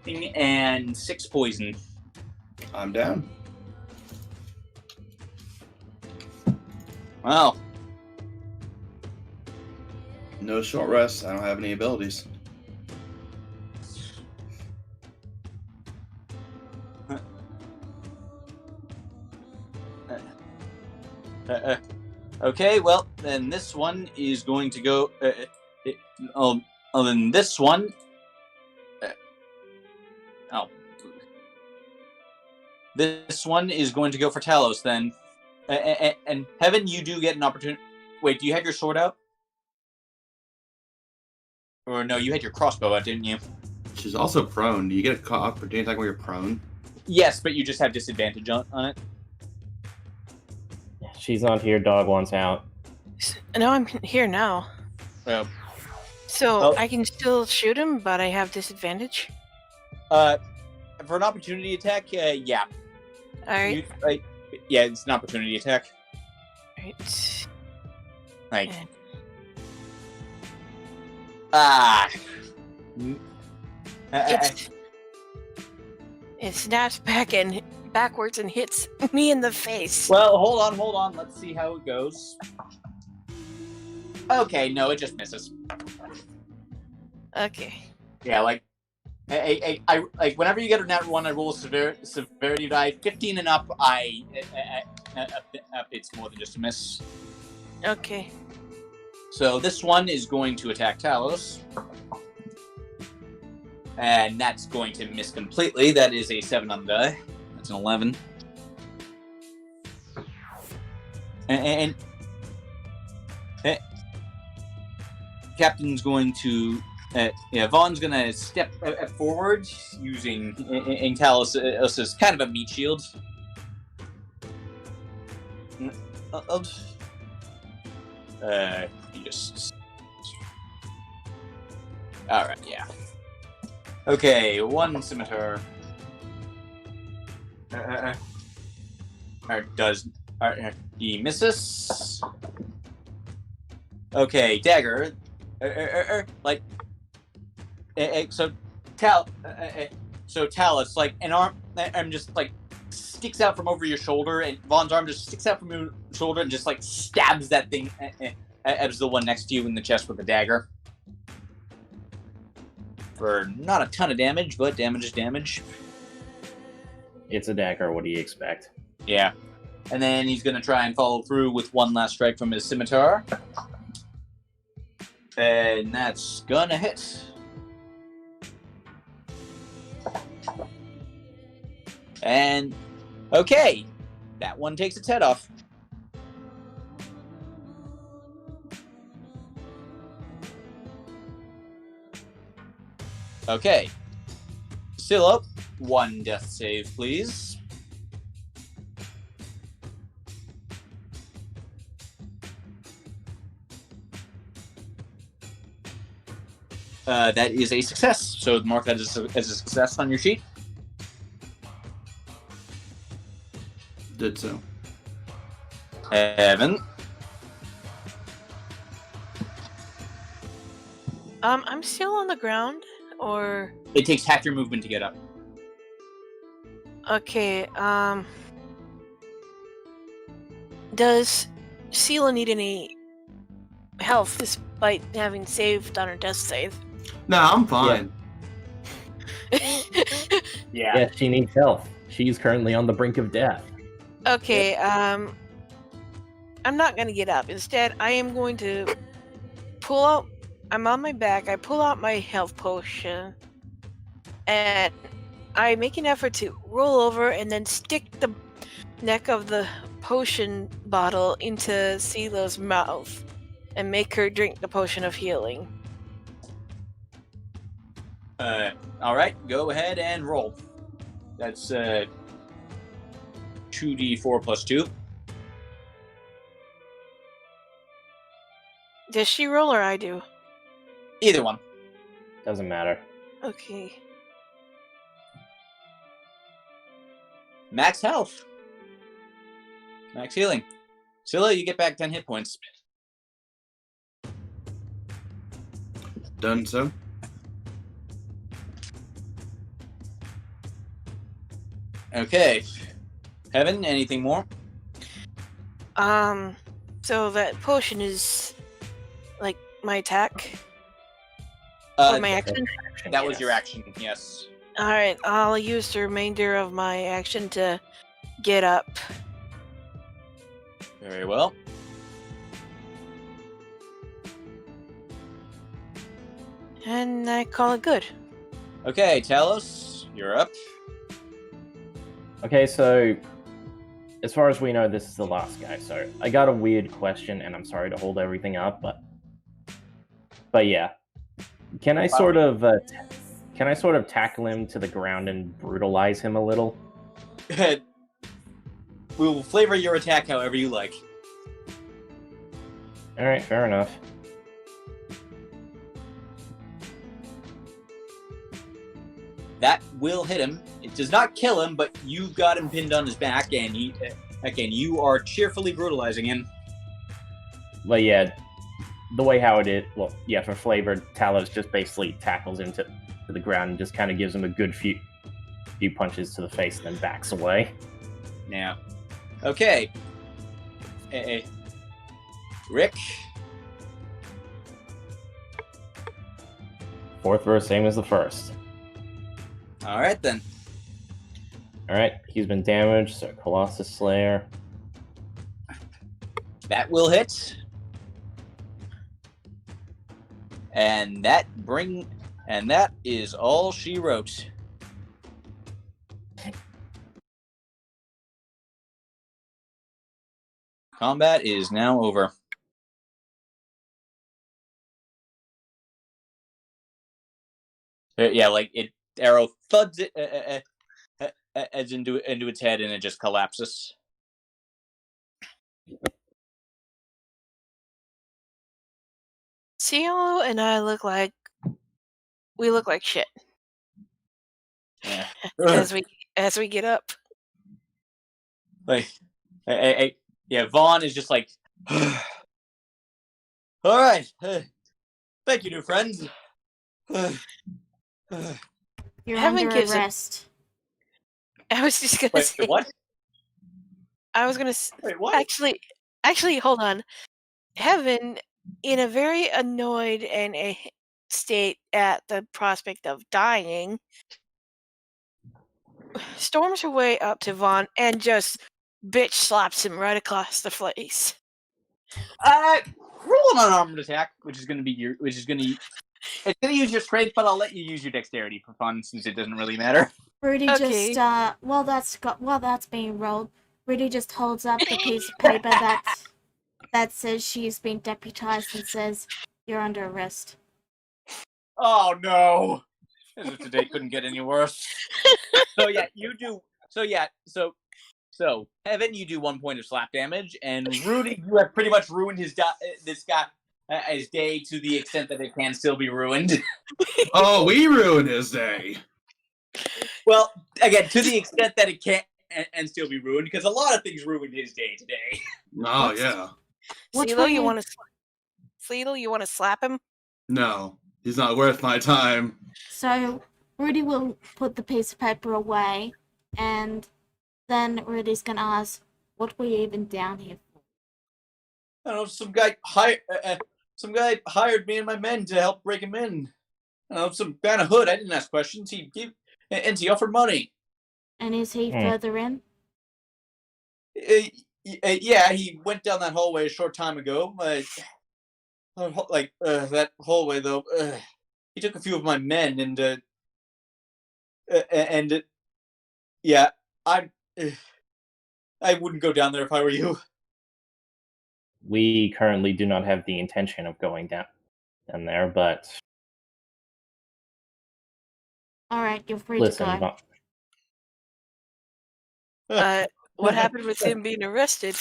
Speaker 1: and 6 poison.
Speaker 5: I'm down.
Speaker 1: Wow.
Speaker 5: No short rest. I don't have any abilities.
Speaker 1: Okay, well, then this one is going to go. Then this one. This one is going to go for Talos then. And Heaven, you do get an opportunity. Wait, do you have your sword out? Or no, you had your crossbow out, didn't you?
Speaker 5: She's also prone. Do you get an opportunity attack when you're prone?
Speaker 1: Yes, but you just have disadvantage on it.
Speaker 3: She's on here, dog wants out.
Speaker 4: No, I'm here now.
Speaker 1: Oh.
Speaker 4: So I can still shoot him, but I have disadvantage?
Speaker 1: For an opportunity attack, yeah.
Speaker 4: Alright.
Speaker 1: Yeah, it's an opportunity attack.
Speaker 4: Right.
Speaker 1: Like,
Speaker 4: And- It snaps backwards and hits me in the face.
Speaker 1: Well, hold on. Let's see how it goes. Okay, no, it just misses.
Speaker 4: Okay.
Speaker 1: Yeah, like, I like whenever you get a nat 1, I roll a severity die. 15 and up, it's more than just a miss.
Speaker 4: Okay.
Speaker 1: So this one is going to attack Talos. And that's going to miss completely. That is a 7 on the die. That's an 11. And Captain's going to... Vaughn's going to step forward using Talos as kind of a meat shield. He just... Alright, yeah. Okay, 1 scimitar. He misses. Okay, dagger. So Talus, like an arm just like sticks out from over your shoulder, and Vaughn's arm just sticks out from your shoulder and just like stabs that thing as the one next to you in the chest with a dagger. For not a ton of damage, but damage is damage.
Speaker 3: It's a dagger, what do you expect?
Speaker 1: Yeah. And then he's going to try and follow through with one last strike from his scimitar. And that's going to hit. And, okay. That one takes its head off. Okay. Scylla, one death save, please. That is a success. So mark that as a success on your sheet.
Speaker 5: Did so.
Speaker 1: Evan.
Speaker 4: I'm still on the ground, or
Speaker 1: It takes half your movement to get up.
Speaker 4: okay. Does Sela need any health despite having saved on her death save?
Speaker 5: No, I'm fine.
Speaker 1: Yeah.
Speaker 3: Yes, she needs health. She's currently on the brink of death.
Speaker 4: Okay. I'm not gonna get up. Instead, I am going to pull out. I'm on my back. I pull out my health potion, and I make an effort to roll over and then stick the neck of the potion bottle into Sila's mouth and make her drink the potion of healing.
Speaker 1: All right, go ahead and roll. That's 2d4 plus 2.
Speaker 4: Does she roll or I do?
Speaker 1: Either one.
Speaker 3: Doesn't matter.
Speaker 4: Okay.
Speaker 1: Max health. Max healing. Scylla, you get back 10 hit points.
Speaker 5: Done so.
Speaker 1: Okay. Heaven, anything more?
Speaker 4: So that potion is like my attack or my action?
Speaker 1: That was your action, yes.
Speaker 4: Alright, I'll use the remainder of my action to get up.
Speaker 1: Very well.
Speaker 4: And I call it good.
Speaker 1: Okay, Talos, you're up.
Speaker 3: Okay, so as far as we know, this is the last guy. So I got a weird question, and I'm sorry to hold everything up, but yeah, can I sort of tackle him to the ground and brutalize him a little?
Speaker 1: We'll flavor your attack however you like.
Speaker 3: All right, fair enough.
Speaker 1: That will hit him. It does not kill him, but you've got him pinned on his back, and you are cheerfully brutalizing him.
Speaker 3: But yeah, the way how it is, well, yeah, for flavor, Talos just basically tackles him to the ground and just kind of gives him a good few punches to the face and then backs away.
Speaker 1: Yeah. Okay. Rick.
Speaker 3: Fourth verse, same as the first.
Speaker 1: All right, then.
Speaker 3: All right, he's been damaged, so Colossus Slayer.
Speaker 1: That will hit. And that is all she wrote. Combat is now over. Yeah, like arrow thuds it into its head, and it just collapses.
Speaker 4: Cielo and I look like shit
Speaker 1: Yeah.
Speaker 4: as we get up.
Speaker 1: Like, yeah, Vaughn is just like, all right, thank you, new friends.
Speaker 2: You're
Speaker 4: Heaven
Speaker 2: under
Speaker 4: gives it-
Speaker 2: arrest.
Speaker 4: I was just gonna
Speaker 1: Wait,
Speaker 4: say
Speaker 1: what?
Speaker 4: I was gonna
Speaker 1: Wait, what?
Speaker 4: actually hold on. Heaven, in a very annoyed and a state at the prospect of dying, storms her way up to Vaughn and just bitch slaps him right across the face.
Speaker 1: Roll an unarmed attack, which is going to be it's going to use your strength, but I'll let you use your dexterity for fun since it doesn't really matter.
Speaker 2: Rudy
Speaker 4: Okay.
Speaker 2: just while that's being rolled, Rudy just holds up the piece of paper that says she's been deputized and says you're under arrest.
Speaker 1: Oh no! As if today couldn't get any worse. So yeah, you do. So Evan, you do 1 point of slap damage, and Rudy, you have pretty much ruined his his day to the extent that it can still be ruined.
Speaker 5: Oh, we ruined his day.
Speaker 1: Well, again, to the extent that it can't and still be ruined, because a lot of things ruined his day today.
Speaker 5: Oh, yeah.
Speaker 4: CeeLo, you want to slap him?
Speaker 5: No, he's not worth my time.
Speaker 2: So Rudy will put the piece of paper away, and then Rudy's gonna ask, "What were you even down here for?"
Speaker 1: I don't know, some guy hired me and my men to help break him in. I don't know, some guy in a hood. I didn't ask questions. He offered money.
Speaker 2: And is he further in?
Speaker 1: Yeah, he went down that hallway a short time ago. That hallway though. He took a few of my men and yeah, I wouldn't go down there if I were you.
Speaker 3: We currently do not have the intention of going down there, but
Speaker 2: All right, you're free
Speaker 3: listen,
Speaker 2: to
Speaker 4: go. What happened with him being arrested?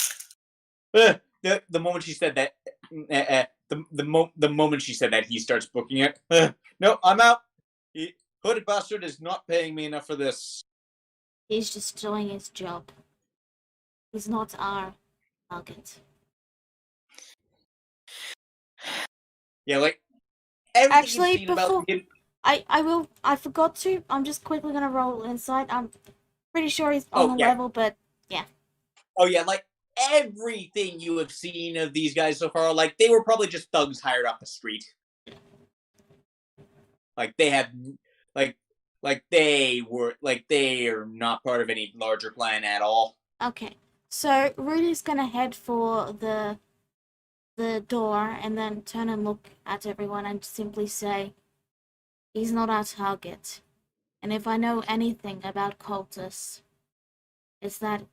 Speaker 1: The moment she said that, the moment she said that, he starts booking it. No, I'm out. Hooded bastard is not paying me enough for this.
Speaker 2: He's just doing his job. He's not our target.
Speaker 1: Yeah, like everything
Speaker 2: Actually,
Speaker 1: you've seen
Speaker 2: before
Speaker 1: about him.
Speaker 2: I forgot to. I'm just quickly gonna roll insight. I'm pretty sure he's on the level, but yeah.
Speaker 1: Oh yeah, like everything you have seen of these guys so far, like they were probably just thugs hired off the street. Like they have, they are not part of any larger plan at all.
Speaker 2: Okay, so Rudy's gonna head for the door and then turn and look at everyone and simply say, "He's not our target. And if I know anything about cultists, it's that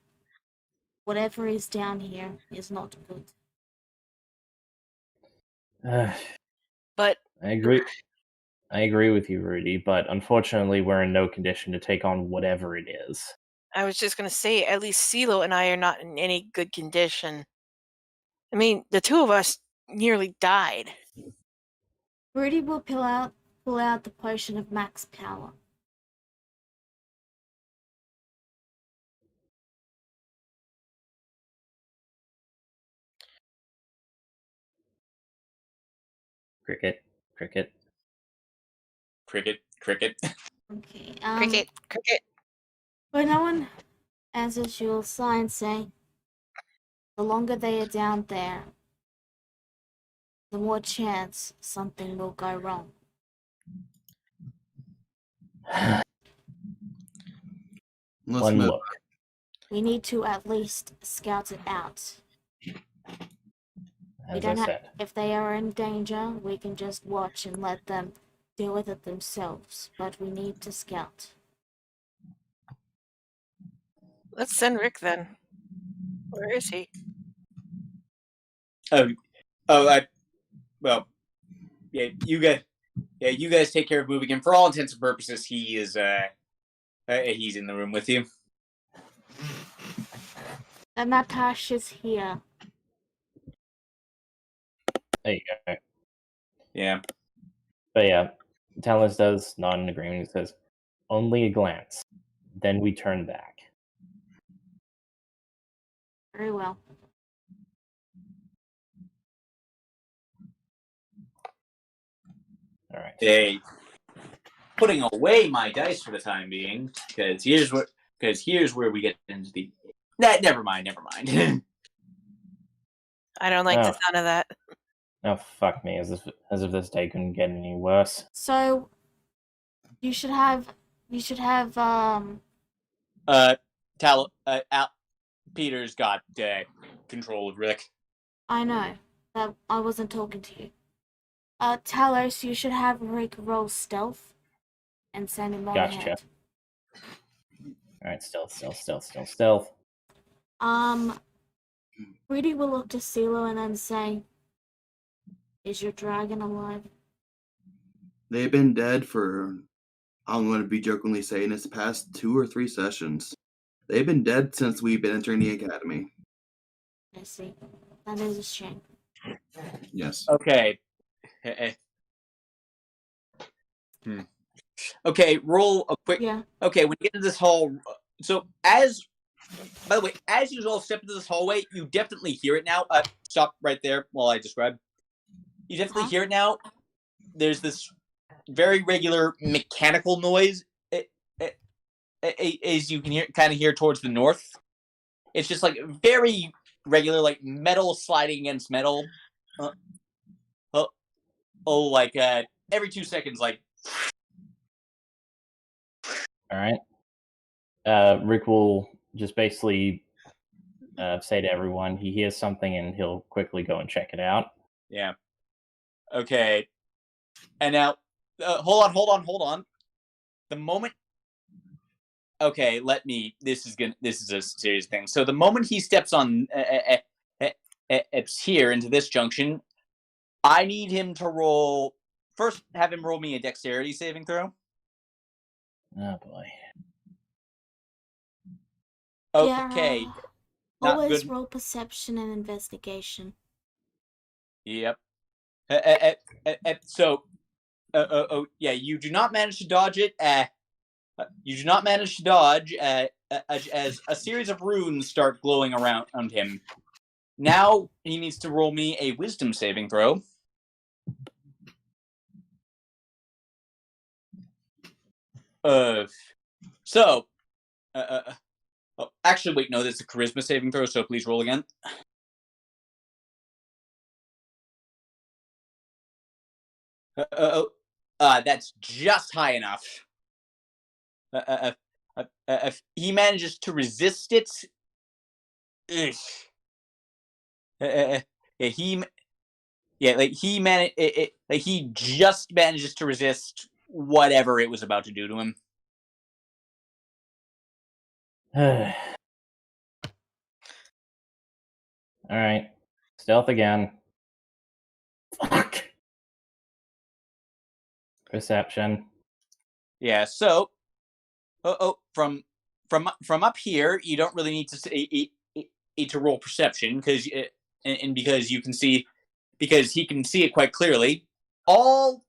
Speaker 2: whatever is down here is not good."
Speaker 4: But
Speaker 3: I agree with you, Rudy, but unfortunately we're in no condition to take on whatever it is.
Speaker 4: I was just going to say, at least CeeLo and I are not in any good condition. I mean, the two of us nearly died.
Speaker 2: Rudy will pull out the potion of max power.
Speaker 3: Cricket.
Speaker 1: Cricket.
Speaker 2: Okay.
Speaker 4: Cricket.
Speaker 2: When no one answers, you'll sigh and say, "The longer they are down there, the more chance something will go wrong."
Speaker 3: One look.
Speaker 2: We need to at least scout it out.
Speaker 3: As I said.
Speaker 2: If they are in danger, we can just watch and let them deal with it themselves. But we need to scout.
Speaker 4: Let's send Rick then. Where is he?
Speaker 1: You guys take care of moving him. For all intents and purposes, he is he's in the room with you.
Speaker 2: And Natash is here.
Speaker 3: There you go.
Speaker 1: Yeah.
Speaker 3: But yeah, Talus does nod in agreement. He says, "Only a glance. Then we turn back."
Speaker 2: Very well.
Speaker 3: All right.
Speaker 1: Hey, putting away my dice for the time being, because here's where we get into the. Never mind.
Speaker 4: I don't like the sound of that.
Speaker 3: Oh fuck me! As if this day couldn't get any worse.
Speaker 2: So, you should have
Speaker 1: Peter's got control of Rick.
Speaker 2: I know. That I wasn't talking to you. Talos, you should have Rick roll stealth and send him on
Speaker 3: Gotcha.
Speaker 2: ahead.
Speaker 3: Alright, stealth.
Speaker 2: Rudy will look to CeeLo and then say, "Is your dragon alive?"
Speaker 5: They've been dead for, I'm going to be jokingly saying, it's past 2 or 3 sessions. They've been dead since we've been entering the academy.
Speaker 2: I see. That is a shame.
Speaker 5: Yes.
Speaker 1: Okay. Okay, roll a quick.
Speaker 2: Yeah.
Speaker 1: Okay, when you get into this hall, so by the way, as you all step into this hallway, you definitely hear it now. Stop right there while I describe. You definitely hear it now. There's this very regular mechanical noise, as you can kind of hear towards the north. It's just like very regular, like metal sliding against metal. Like every 2 seconds, like.
Speaker 3: All right. Rick will just basically say to everyone he hears something and he'll quickly go and check it out.
Speaker 1: Yeah. Okay. And now, hold on. The moment. Okay, this is a serious thing. So the moment he steps on here into this junction, I need him to roll. First, have him roll me a dexterity saving throw.
Speaker 3: Oh boy.
Speaker 1: Okay.
Speaker 2: Yeah,
Speaker 1: Not
Speaker 2: always
Speaker 1: good.
Speaker 2: roll perception and investigation.
Speaker 1: Yep. So, yeah, you do not manage to dodge it. You do not manage to dodge as a series of runes start glowing around him. Now he needs to roll me a wisdom saving throw. Actually, wait, no, that's a charisma saving throw, so please roll again. That's just high enough. If he manages to resist it, he just manages to resist whatever it was about to do to him.
Speaker 3: All right, stealth again. Fuck. Perception.
Speaker 1: Yeah. So, from up here, you don't really need to roll perception because because you can see, because he can see it quite clearly all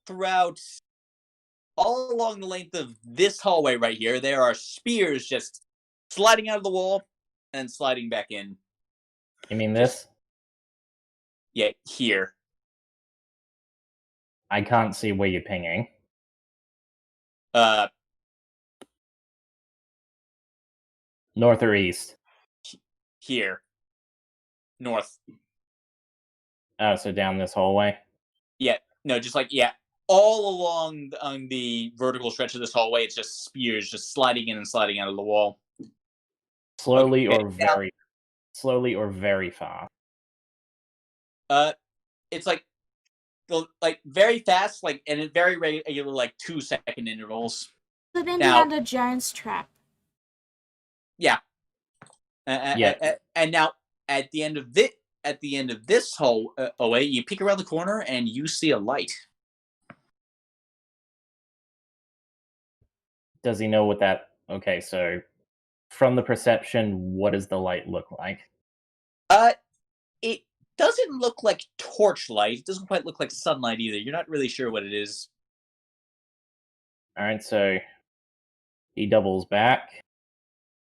Speaker 1: along the length of this hallway right here. There are spears just sliding out of the wall and sliding back in.
Speaker 3: You mean this?
Speaker 1: Yeah, here.
Speaker 3: I can't see where you're pinging. North or east?
Speaker 1: Here. North.
Speaker 3: Oh, so down this hallway?
Speaker 1: Yeah. No, just like, yeah. All along on the vertical stretch of this hallway, it's just spears just sliding in and sliding out of the wall.
Speaker 3: Slowly
Speaker 1: Okay,
Speaker 3: or very fast?
Speaker 1: It's like very fast, like, and in very regular, like 2 second intervals.
Speaker 2: So then
Speaker 1: Now,
Speaker 2: behind a Jones trap.
Speaker 1: Yeah.
Speaker 3: Yeah.
Speaker 1: And now at the end of this hallway, you peek around the corner and you see a light.
Speaker 3: Does he know what that? Okay, so from the perception, what does the light look like?
Speaker 1: It doesn't look like torchlight. It doesn't quite look like sunlight either. You're not really sure what it is.
Speaker 3: All right, so he doubles back.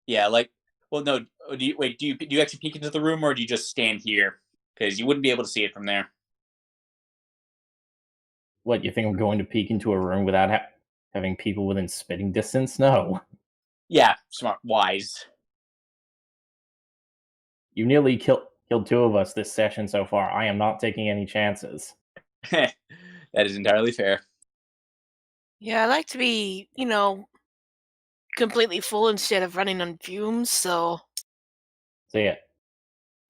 Speaker 1: Yeah, like, well, no. Do you actually peek into the room, or do you just stand here? Because you wouldn't be able to see it from there.
Speaker 3: What, you think I'm going to peek into a room without having people within spitting distance? No.
Speaker 1: Yeah, smart, wise.
Speaker 3: You nearly killed 2 of us this session so far. I am not taking any chances.
Speaker 1: That is entirely fair.
Speaker 4: Yeah, I like to be, completely full instead of running on fumes, so
Speaker 3: So yeah,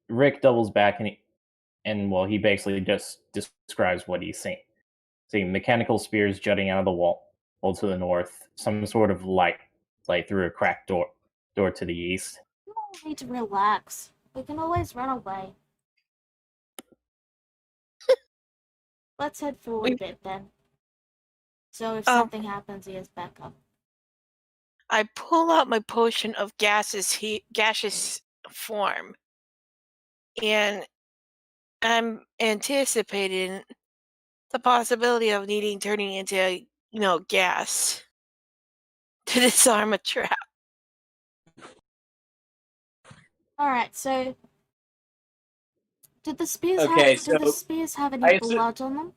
Speaker 3: Rick doubles back and well, he basically just describes what he's seeing. Seeing mechanical spears jutting out of the wall to the north, some sort of light through a cracked door to the east.
Speaker 2: You all need to relax. We can always run away. Let's head forward a bit then. So if something happens, he has backup.
Speaker 4: I pull out my potion of gaseous form, and I'm anticipating the possibility of turning into gas to disarm a trap.
Speaker 2: Alright, so did the spears
Speaker 1: Okay,
Speaker 2: have did the
Speaker 1: so
Speaker 2: spears have
Speaker 1: I
Speaker 2: any
Speaker 1: assume-
Speaker 2: blood on them?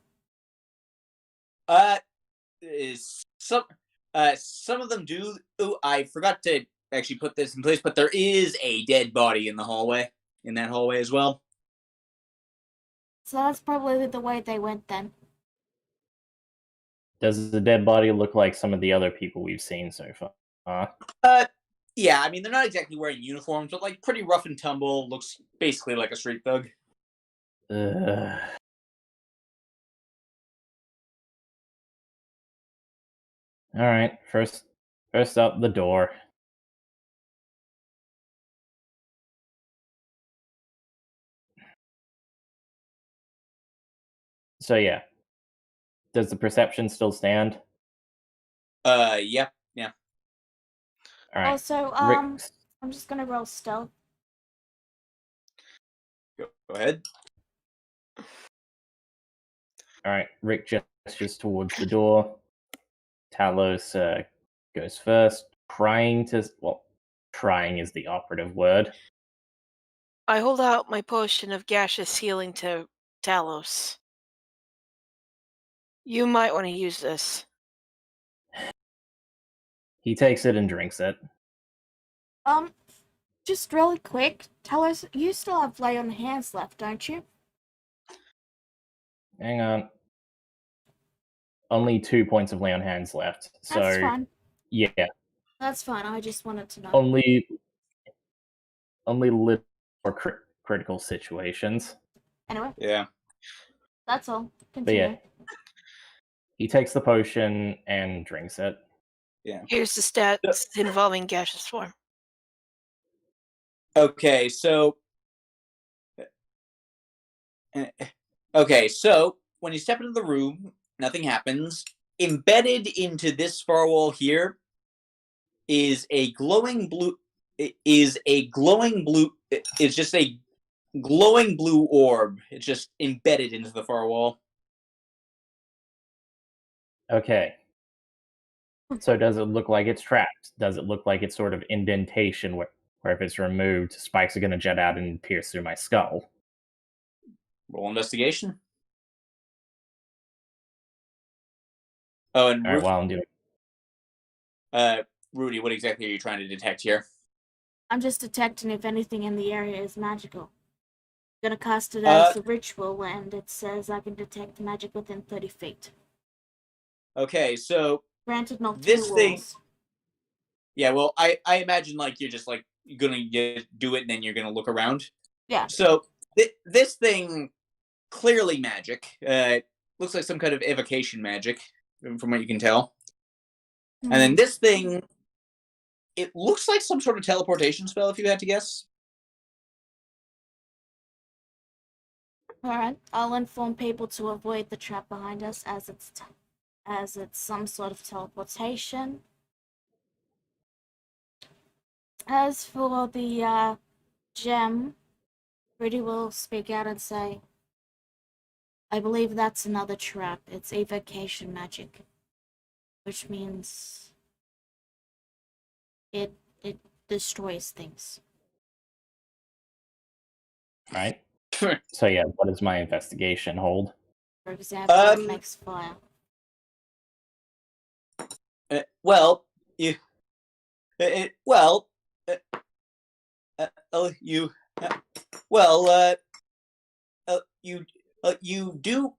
Speaker 1: Some of them do. Ooh, I forgot to actually put this in place, but there is a dead body in the hallway. In that hallway as well.
Speaker 2: So that's probably the way they went then.
Speaker 3: Does the dead body look like some of the other people we've seen so far?
Speaker 1: Yeah, I mean they're not exactly wearing uniforms, but like pretty rough and tumble. Looks basically like a street thug.
Speaker 3: All right, first up the door. So yeah, does the perception still stand?
Speaker 1: Yeah.
Speaker 3: All right.
Speaker 2: Also,
Speaker 3: Rick,
Speaker 2: I'm just gonna roll stealth.
Speaker 1: Go ahead.
Speaker 3: all right. Rick gestures towards the door. Talos goes first, trying is the operative word.
Speaker 4: I hold out my potion of gaseous healing to Talos. You might want to use this.
Speaker 3: He takes it and drinks it.
Speaker 2: Just really quick, tell us, you still have lay on hands left, don't you?
Speaker 3: Hang on. Only 2 points of lay on hands left. So
Speaker 2: That's fine.
Speaker 3: yeah,
Speaker 2: That's fine. I just wanted to know.
Speaker 3: only little more critical situations.
Speaker 2: Anyway,
Speaker 1: Yeah.
Speaker 2: that's all.
Speaker 3: But
Speaker 2: Continue.
Speaker 3: yeah, he takes the potion and drinks it.
Speaker 1: Yeah.
Speaker 4: Here's the stats involving gaseous form.
Speaker 1: Okay, so when you step into the room, nothing happens. Embedded into this far wall here is a glowing blue. Is just a glowing blue orb. It's just embedded into the far wall.
Speaker 3: Okay. So does it look like it's trapped? Does it look like it's sort of indentation where if it's removed, spikes are going to jet out and pierce through my skull?
Speaker 1: Roll investigation. Oh, and
Speaker 3: All right, while I'm doing
Speaker 1: Rudy, what exactly are you trying to detect here?
Speaker 2: I'm just detecting if anything in the area is magical. I'm gonna cast it as a ritual, and it says I can detect magic within 30 feet.
Speaker 1: Okay, so
Speaker 2: Granted, not
Speaker 1: this
Speaker 2: through
Speaker 1: thing.
Speaker 2: walls.
Speaker 1: Yeah, well, I imagine like you're just like gonna do it, and then you're gonna look around.
Speaker 2: Yeah.
Speaker 1: So this thing, clearly magic. Looks like some kind of evocation magic, from what you can tell. And then this thing, it looks like some sort of teleportation spell, if you had to guess.
Speaker 2: Alright, I'll inform people to avoid the trap behind us as it's some sort of teleportation. As for the gem, Rudy will speak out and say, I believe that's another trap. It's evocation magic. Which means it destroys things.
Speaker 3: right. So yeah, what does my investigation hold?
Speaker 2: For example, it makes fire.
Speaker 1: You do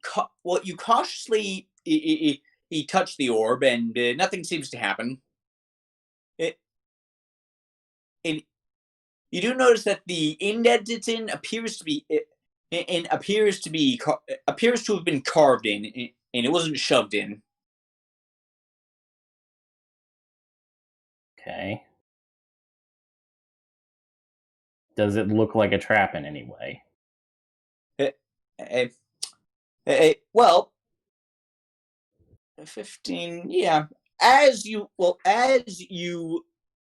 Speaker 1: you cautiously touch the orb, and nothing seems to happen. you do notice that the indent it's in appears to have been carved in, and it wasn't shoved in.
Speaker 3: Okay. Does it look like a trap in any way?
Speaker 1: Well, 15. Yeah. As you uh,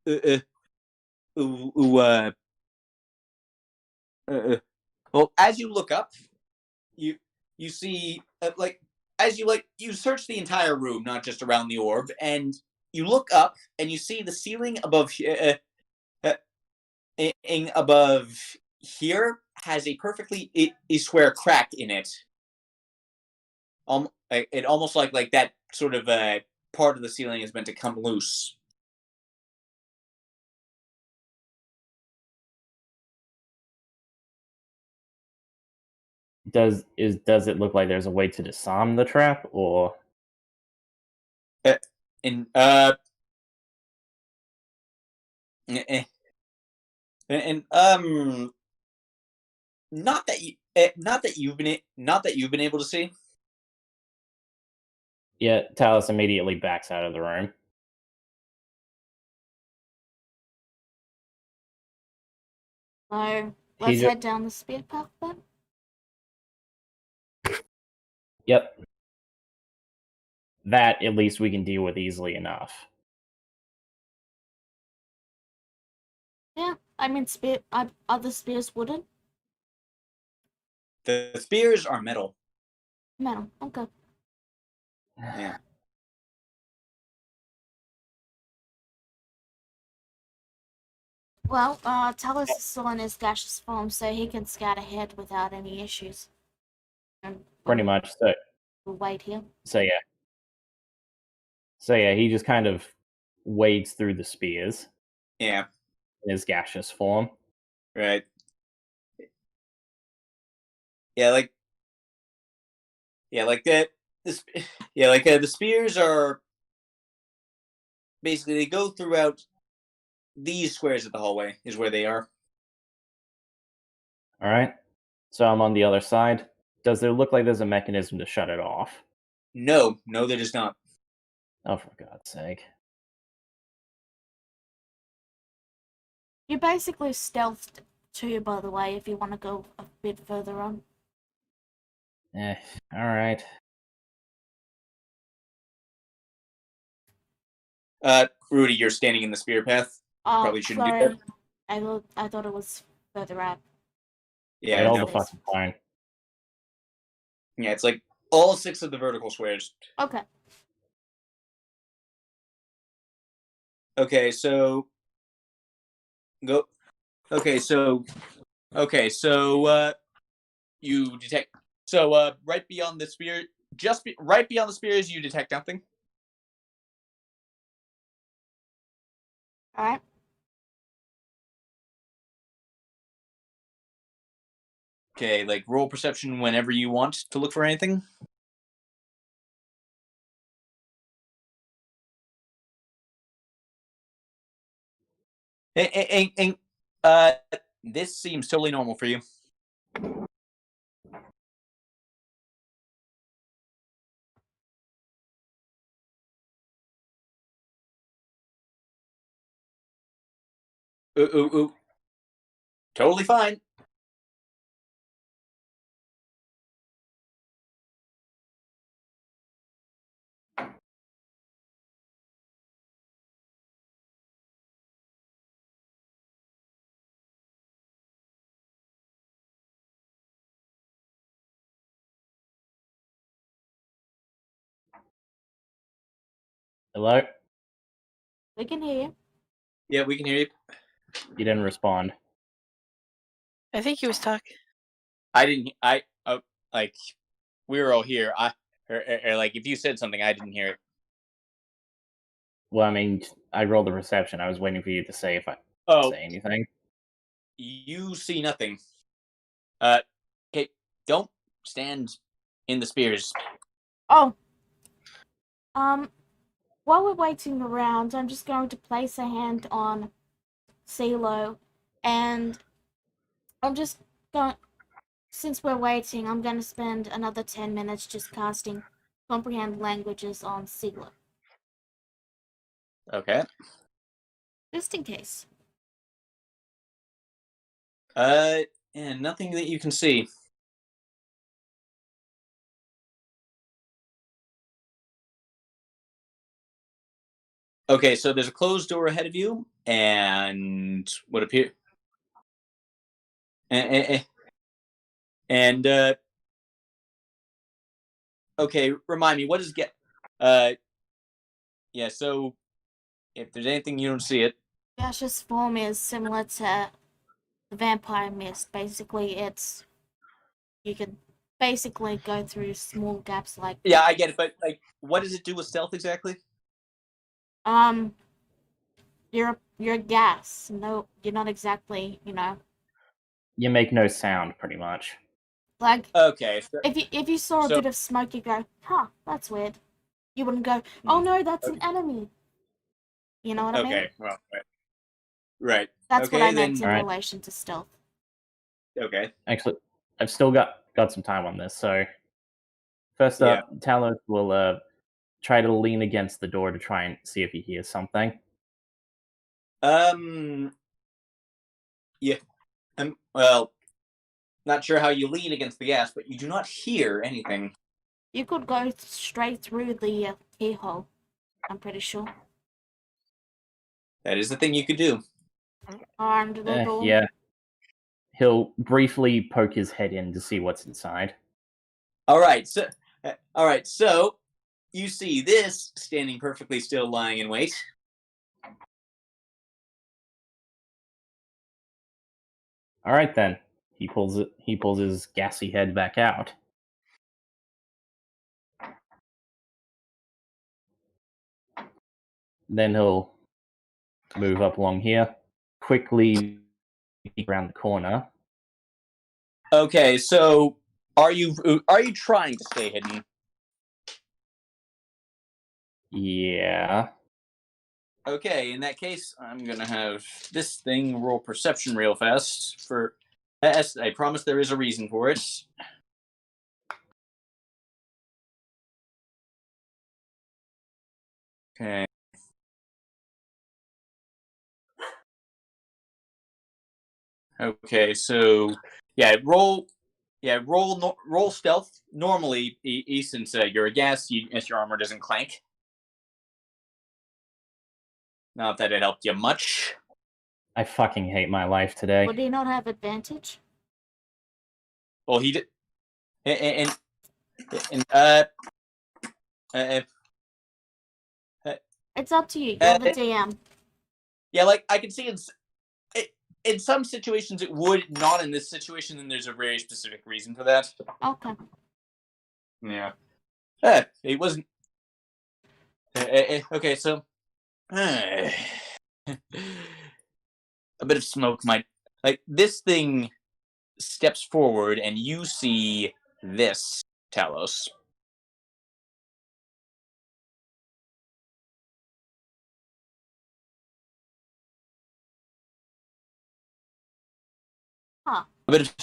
Speaker 1: uh, uh, as you look up, you see you search the entire room, not just around the orb, and you look up and you see the ceiling above above here has a perfectly a square crack in it. It almost like that sort of part of the ceiling is meant to come loose.
Speaker 3: Does it look like there's a way to disarm the trap, or
Speaker 1: And not that you've been able to see.
Speaker 3: yeah? Talus immediately backs out of the room.
Speaker 2: So let's head down the spear path then.
Speaker 3: Yep. That at least we can deal with easily enough.
Speaker 2: Yeah, I mean other spears wooden.
Speaker 1: The spears are metal.
Speaker 2: Metal. Okay.
Speaker 1: Yeah.
Speaker 2: Well, Talus is still in his gaseous form, so he can scout ahead without any issues. And
Speaker 3: Pretty much. So
Speaker 2: we'll wait here.
Speaker 3: So yeah, he just kind of wades through the spears.
Speaker 1: Yeah.
Speaker 3: In his gaseous form.
Speaker 1: Right. Yeah, the spears are basically, they go throughout these squares of the hallway is where they are.
Speaker 3: All right. So I'm on the other side. Does there look like there's a mechanism to shut it off?
Speaker 1: No, there does not.
Speaker 3: Oh, for God's sake.
Speaker 2: You basically stealthed too, by the way, if you want to go a bit further on.
Speaker 3: Alright.
Speaker 1: Rudy, you're standing in the spear path.
Speaker 2: Oh,
Speaker 1: Probably shouldn't
Speaker 2: sorry.
Speaker 1: do that.
Speaker 2: I thought it was further out.
Speaker 1: Yeah,
Speaker 3: all
Speaker 1: no.
Speaker 3: the fucking fine.
Speaker 1: Yeah, it's like all 6 of the vertical squares.
Speaker 2: Okay.
Speaker 1: Okay, so go. Okay, so you detect. So right beyond the spear, right beyond the spears, you detect nothing.
Speaker 2: All right.
Speaker 1: Okay, like roll perception whenever you want to look for anything. And this seems totally normal for you. Ooh. Totally fine.
Speaker 3: Hello?
Speaker 2: We can hear you.
Speaker 1: Yeah, we can hear you.
Speaker 3: You didn't respond.
Speaker 4: I think he was talking.
Speaker 1: I didn't. Like we were all here. Or like if you said something, I didn't hear it.
Speaker 3: Well, I mean, I rolled the reception. I was waiting for you to say if I say anything.
Speaker 1: You see nothing. Okay, don't stand in the spears.
Speaker 2: Oh. While we're waiting around, I'm just going to place a hand on CeeLo And I'm just going. Since we're waiting, I'm going to spend another 10 minutes just casting Comprehend Languages on Sigla.
Speaker 1: Okay.
Speaker 2: Just in case.
Speaker 1: And nothing that you can see. Okay, so there's a closed door ahead of you, and what appear and okay, remind me, what is get? Yeah. So if there's anything you don't see it,
Speaker 2: Gaseous form is similar to the vampire mist. Basically, it's you can basically go through small gaps like
Speaker 1: yeah, I get it, but like, what does it do with stealth exactly?
Speaker 2: you're a gas. No, you're not exactly,
Speaker 3: You make no sound, pretty much.
Speaker 2: like
Speaker 1: Okay,
Speaker 2: if you saw a
Speaker 1: so
Speaker 2: bit of smoke, you go, huh, that's weird. You wouldn't go, oh no, that's an enemy. You know what I mean?
Speaker 1: okay, well, right.
Speaker 2: That's what
Speaker 1: Okay,
Speaker 2: I meant
Speaker 1: then.
Speaker 2: in
Speaker 3: Alright.
Speaker 2: relation to stealth.
Speaker 1: Okay.
Speaker 3: Actually, I've still got some time on this, so first
Speaker 1: Yeah.
Speaker 3: up, Talos will try to lean against the door to try and see if he hears something.
Speaker 1: Yeah. Well, not sure how you lean against the gas, but you do not hear anything.
Speaker 2: You could go straight through the keyhole. I'm pretty sure.
Speaker 1: That is the thing you could do.
Speaker 2: And the door.
Speaker 3: Yeah. He'll briefly poke his head in to see what's inside.
Speaker 1: All right. So you see this standing perfectly still, lying in wait.
Speaker 3: All right then. He pulls his gassy head back out. Then he'll move up along here, quickly around the corner.
Speaker 1: Okay. So are you trying to stay hidden?
Speaker 3: Yeah.
Speaker 1: Okay. In that case, I'm gonna have this thing roll perception real fast for. I promise there is a reason for it. Okay. Okay, so yeah, roll stealth. Normally, since you're a gas, your armor doesn't clank. Not that it helped you much.
Speaker 3: I fucking hate my life today.
Speaker 2: Would he not have advantage?
Speaker 1: Well, he did, and uh,
Speaker 2: It's up to you. You're the DM.
Speaker 1: yeah, like I can see in some situations it would, not in this situation, and there's a very specific reason for that.
Speaker 2: Okay.
Speaker 1: Yeah, it wasn't. Okay, so a bit of smoke might, like, this thing steps forward and you see this, Talos.
Speaker 2: Huh.
Speaker 1: A bit of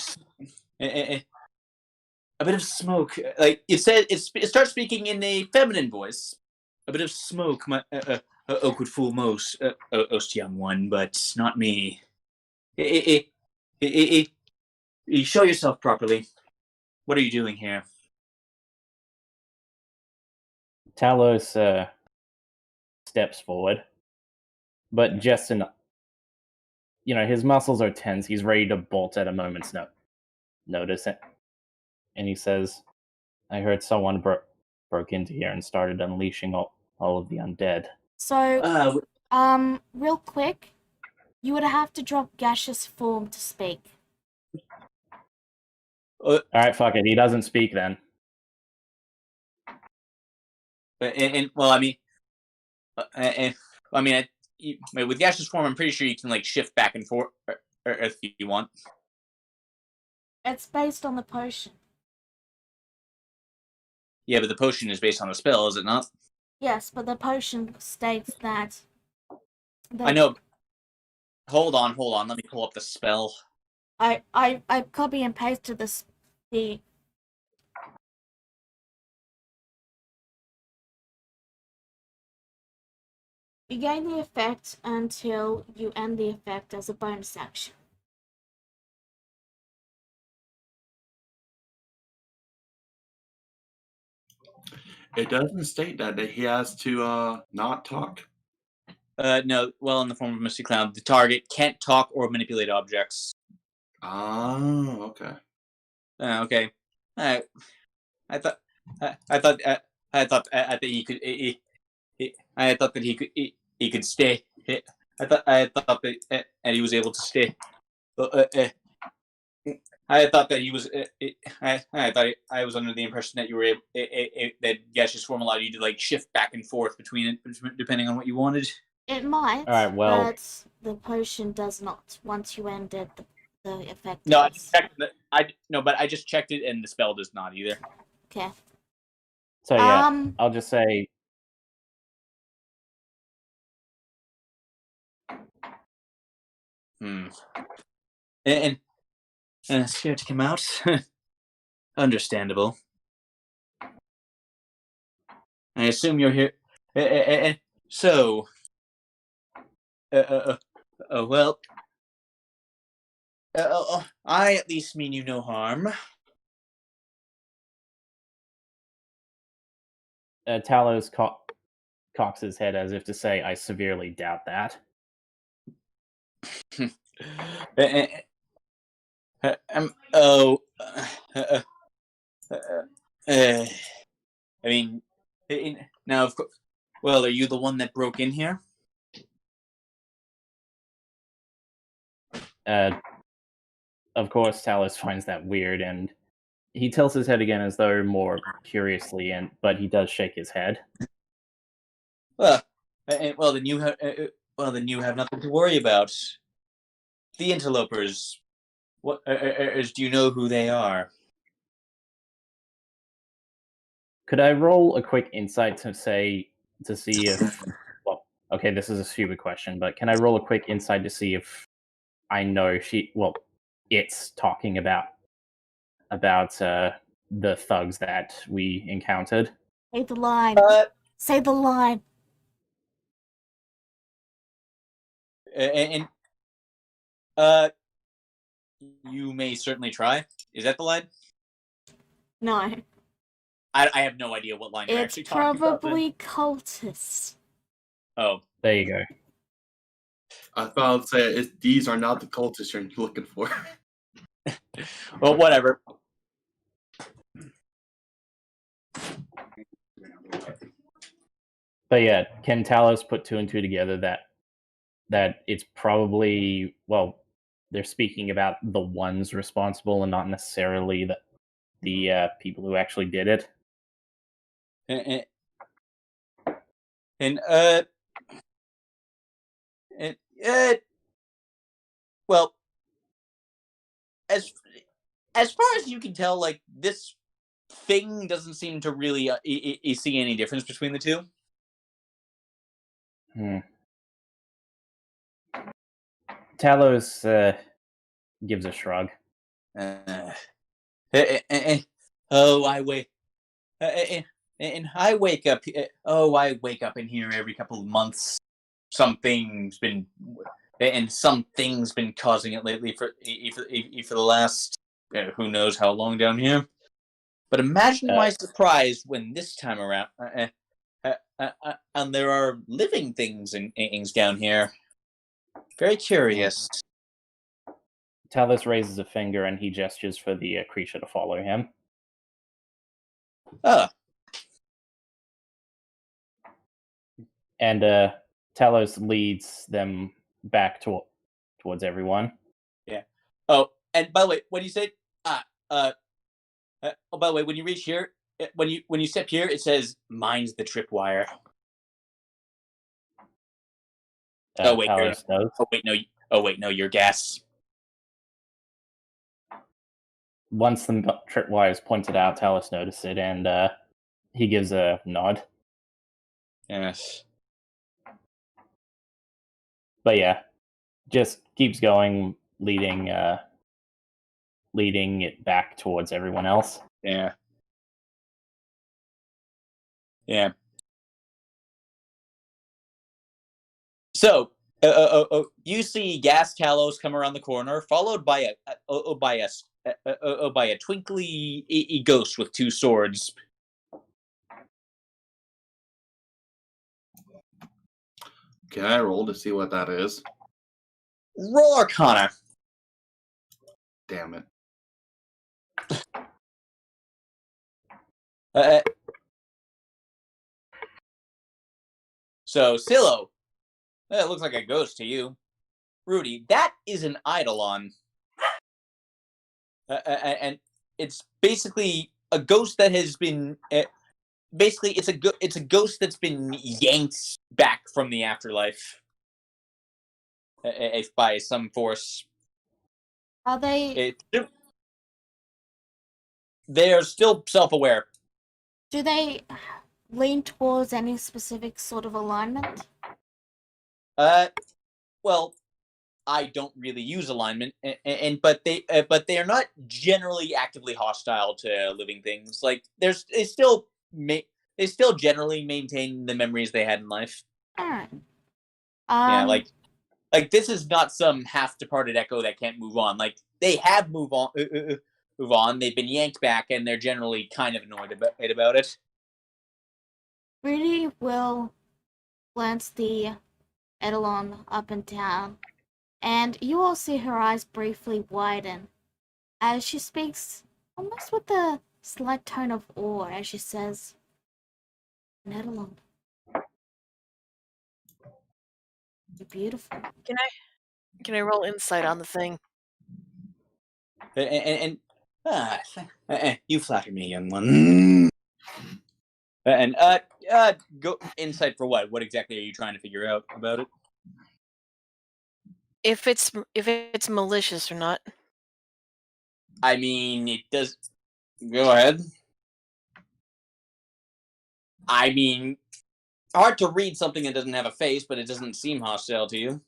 Speaker 1: a bit of smoke. Like it said, it starts speaking in a feminine voice. A bit of smoke, could fool most, young one, but not me. Eh, eh, eh, show yourself properly. What are you doing here?
Speaker 3: Talos steps forward, but just enough. His muscles are tense. He's ready to bolt at a moment's notice. And he says, I heard someone broke into here and started unleashing all of the undead.
Speaker 2: So, real quick, you would have to drop gaseous form to speak.
Speaker 3: Alright, fuck it. He doesn't speak then.
Speaker 1: Well, I mean, with gaseous form, I'm pretty sure you can like shift back and forth if you want.
Speaker 2: It's based on the potion.
Speaker 1: Yeah, but the potion is based on a spell, is it not?
Speaker 2: Yes, but the potion states that.
Speaker 1: I know. Hold on. Let me pull up the spell.
Speaker 2: I copy and pasted the you gain the effect until you end the effect as a bonus action.
Speaker 5: It doesn't state that he has to not talk.
Speaker 1: No. Well, in the form of Misty Cloud, the target can't talk or manipulate objects.
Speaker 5: Oh, okay.
Speaker 1: Okay. I thought. I thought. I thought that he could. I thought that he could stay. I thought that and he was able to stay. I thought that he was. I thought I was under the impression that you were able that gaseous form allowed you to like shift back and forth between it, depending on what you wanted.
Speaker 2: It might,
Speaker 3: Alright, well-
Speaker 2: but the potion does not. Once you ended the effect.
Speaker 1: No, I
Speaker 2: does.
Speaker 1: just checked. But I just checked it, and the spell does not either.
Speaker 2: Okay.
Speaker 3: So yeah, I'll just say
Speaker 1: And scared to come out. Understandable. I assume you're here. So, well, I at least mean you no harm.
Speaker 3: Talos cocks his head as if to say, I severely doubt that.
Speaker 1: I mean, now of course. Well, are you the one that broke in here?
Speaker 3: Of course, Talos finds that weird, and he tilts his head again as though more curiously, but he does shake his head.
Speaker 1: Well, then you have nothing to worry about. The interlopers. What? Do you know who they are?
Speaker 3: Could I roll a quick insight to see if? Well, okay, this is a stupid question, but can I roll a quick insight to see if I know it's talking about the thugs that we encountered?
Speaker 2: Say the line. Say the line.
Speaker 1: And you may certainly try. Is that the line?
Speaker 2: No.
Speaker 1: I have no idea what line you're actually
Speaker 2: It's
Speaker 1: talking about.
Speaker 2: probably cultists.
Speaker 1: Oh,
Speaker 3: There you go.
Speaker 5: I thought I'd say these are not the cultists you're looking for.
Speaker 1: well, whatever.
Speaker 3: But yeah, can Talos put two and two together that it's probably, well, they're speaking about the ones responsible and not necessarily the people who actually did it?
Speaker 1: Well, as far as you can tell, like this thing doesn't seem to really see any difference between the two.
Speaker 3: Talos gives a shrug.
Speaker 1: Oh, I wake. And I wake up. I wake up in here every couple of months. Something's been causing it lately for the last who knows how long down here. But imagine my surprise when this time around, and there are living things down here. Very curious.
Speaker 3: Talos raises a finger and he gestures for the creature to follow him. And Talos leads them back towards everyone.
Speaker 1: Yeah. Oh, and by the way, when you say by the way, when you reach here, when you step here, it says "Mine's the tripwire."
Speaker 3: Talos knows.
Speaker 1: Oh wait, no, you're gas.
Speaker 3: Once the tripwire is pointed out, Talos notices it, and he gives a nod.
Speaker 1: Yes.
Speaker 3: But yeah, just keeps going, leading it back towards everyone else.
Speaker 1: Yeah. Yeah. So, you see Gas Talos come around the corner, followed by a twinkly ghost with two swords.
Speaker 5: Can I roll to see what that is?
Speaker 1: Roll Arcana.
Speaker 5: Damn it.
Speaker 1: Uh, so, Silo, it looks like a ghost to you. Rudy, that is an Eidolon. And it's basically a ghost that has been. Basically, it's a ghost that's been yanked back from the afterlife by some force.
Speaker 2: Are they?
Speaker 1: They're still self-aware.
Speaker 2: Do they lean towards any specific sort of alignment?
Speaker 1: Well, I don't really use alignment, but they are not generally actively hostile to living things. Like they still generally maintain the memories they had in life.
Speaker 2: All right.
Speaker 1: Yeah, like this is not some half-departed echo that can't move on. Like they have move on. They've been yanked back, and they're generally kind of annoyed about it.
Speaker 2: Rudy will glance the Eidolon up and down, and you all see her eyes briefly widen as she speaks, almost with a slight tone of awe, as she says, "Eidolon, you're beautiful."
Speaker 4: Can I roll insight on the thing?
Speaker 1: You flatter me, young one. And go insight for what? What exactly are you trying to figure out about it?
Speaker 4: If it's malicious or not.
Speaker 1: I mean, it does. Go ahead. I mean, hard to read something that doesn't have a face, but it doesn't seem hostile to you.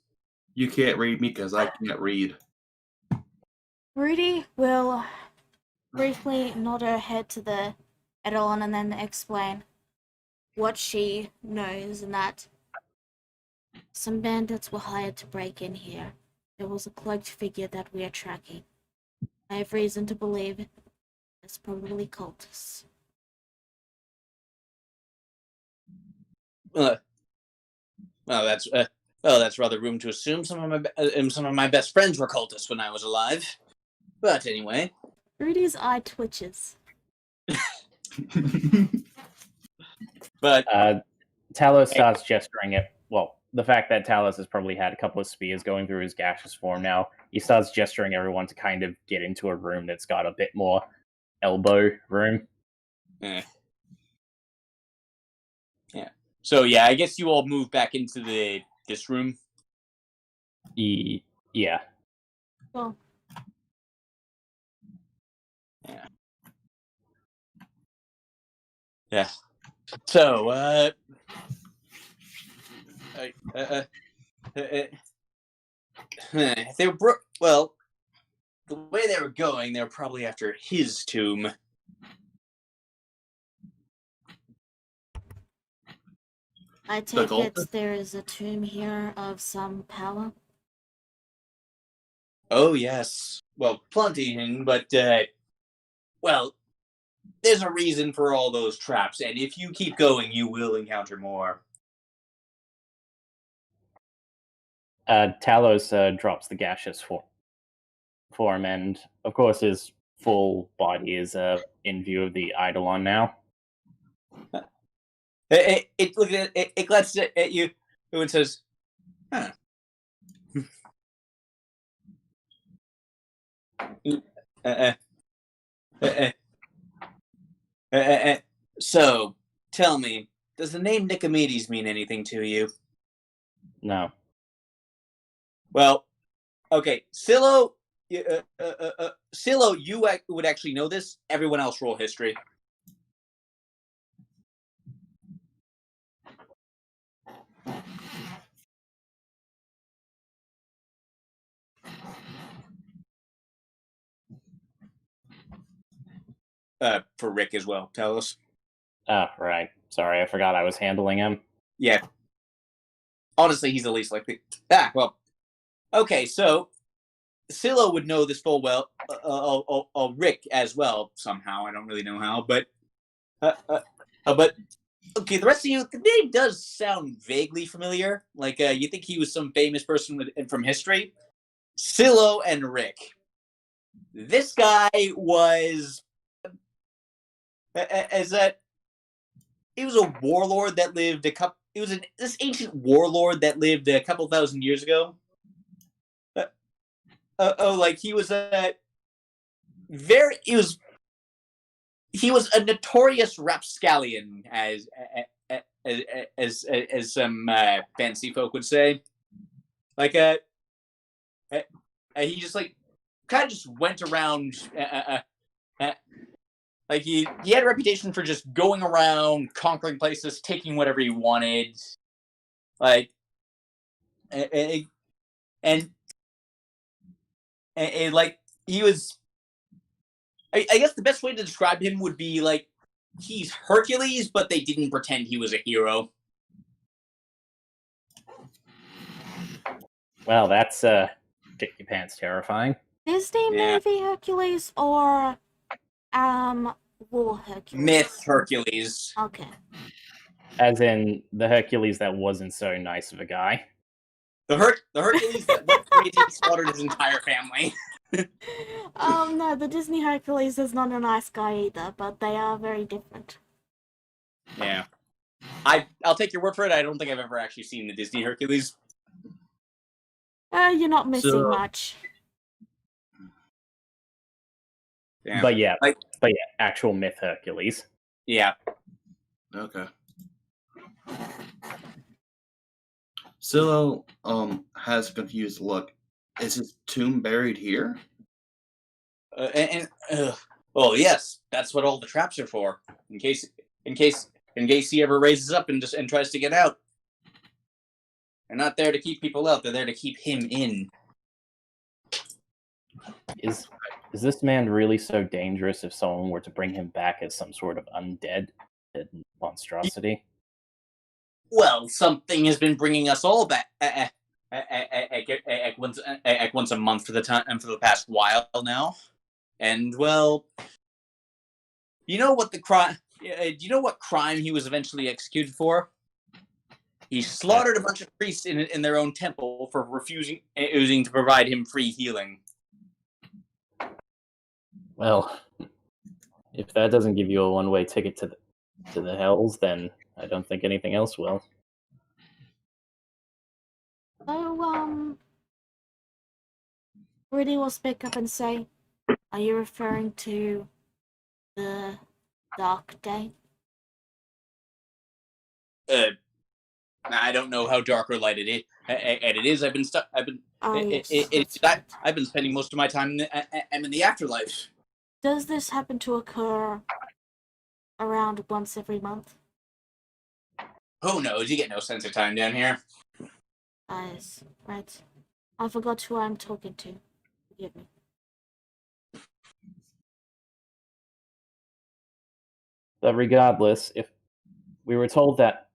Speaker 5: You can't read me because I can't read.
Speaker 2: Rudy will briefly nod her head to the Eidolon and then explain what she knows, and that some bandits were hired to break in here. There was a cloaked figure that we are tracking. I have reason to believe it's probably cultists.
Speaker 1: Well, that's rather room to assume. Some of my best friends were cultists when I was alive. But anyway,
Speaker 2: Rudy's eye twitches.
Speaker 1: But
Speaker 3: Talos starts gesturing at, well, the fact that Talos has probably had a couple of spears going through his gaseous form now, he starts gesturing everyone to kind of get into a room that's got a bit more elbow room.
Speaker 1: Yeah. So yeah, I guess you all move back into this room.
Speaker 3: Yeah.
Speaker 2: Well,
Speaker 1: Yeah. So, they were well, the way they were going, they were probably after his tomb.
Speaker 2: I take it there is a tomb here of some power.
Speaker 1: Oh yes, well, plenty, but well, there's a reason for all those traps, and if you keep going, you will encounter more.
Speaker 3: Talos drops the gaseous form, and of course his full body is in view of the Eidolon now.
Speaker 1: It looks at it glances at you and says, "Huh." So, tell me, does the name Nicomedes mean anything to you?
Speaker 3: No.
Speaker 1: Well, okay, Silo, Silo, you would actually know this. Everyone else roll history. for Rick as well, tell us.
Speaker 3: Oh, right. Sorry, I forgot I was handling him.
Speaker 1: Yeah. Honestly, he's the least likely. Well. Okay, so Scylla would know this full well. Rick as well somehow. I don't really know how, but okay. The rest of you, the name does sound vaguely familiar. Like you think he was some famous person from history. Scylla and Rick. This guy was as that. He was a warlord that lived a couple. It was this ancient warlord that lived a couple thousand years ago. Like he was a he was a notorious rapscallion, as some fancy folk would say. Like he just like kind of just went around. Like he had a reputation for just going around, conquering places, taking whatever he wanted. Like and like he was. I guess the best way to describe him would be like he's Hercules, but they didn't pretend he was a hero.
Speaker 3: Well, that's kick your pants terrifying.
Speaker 2: Disney movie Hercules or War Hercules?
Speaker 1: Myth Hercules.
Speaker 2: Okay.
Speaker 3: As in the Hercules that wasn't so nice of a guy.
Speaker 1: The Hercules that went crazy and slaughtered his entire family.
Speaker 2: No, the Disney Hercules is not a nice guy either, but they are very different.
Speaker 1: Yeah. I'll take your word for it. I don't think I've ever actually seen the Disney Hercules.
Speaker 2: You're not missing much.
Speaker 1: Yeah.
Speaker 3: But yeah, actual myth Hercules.
Speaker 1: Yeah.
Speaker 5: Okay. Scylla has a confused look. Is his tomb buried here?
Speaker 1: Well, yes, that's what all the traps are for. In case he ever raises up and tries to get out. They're not there to keep people out. They're there to keep him in.
Speaker 3: Is this man really so dangerous if someone were to bring him back as some sort of undead monstrosity?
Speaker 1: Well, something has been bringing us all back once a month for the past while now, and well, you know what crime he was eventually executed for? He slaughtered a bunch of priests in their own temple for refusing to provide him free healing.
Speaker 3: Well, if that doesn't give you a one-way ticket to the hells, then I don't think anything else will.
Speaker 2: So, Rudy will speak up and say, are you referring to the dark day?
Speaker 1: I don't know how dark or light it is. It is. I've been spending most of my time in the afterlife.
Speaker 2: Does this happen to occur around once every month?
Speaker 1: Who knows? You get no sense of time down here.
Speaker 2: Yes, right. I forgot who I'm talking to. Forgive me.
Speaker 3: But regardless, if we were told that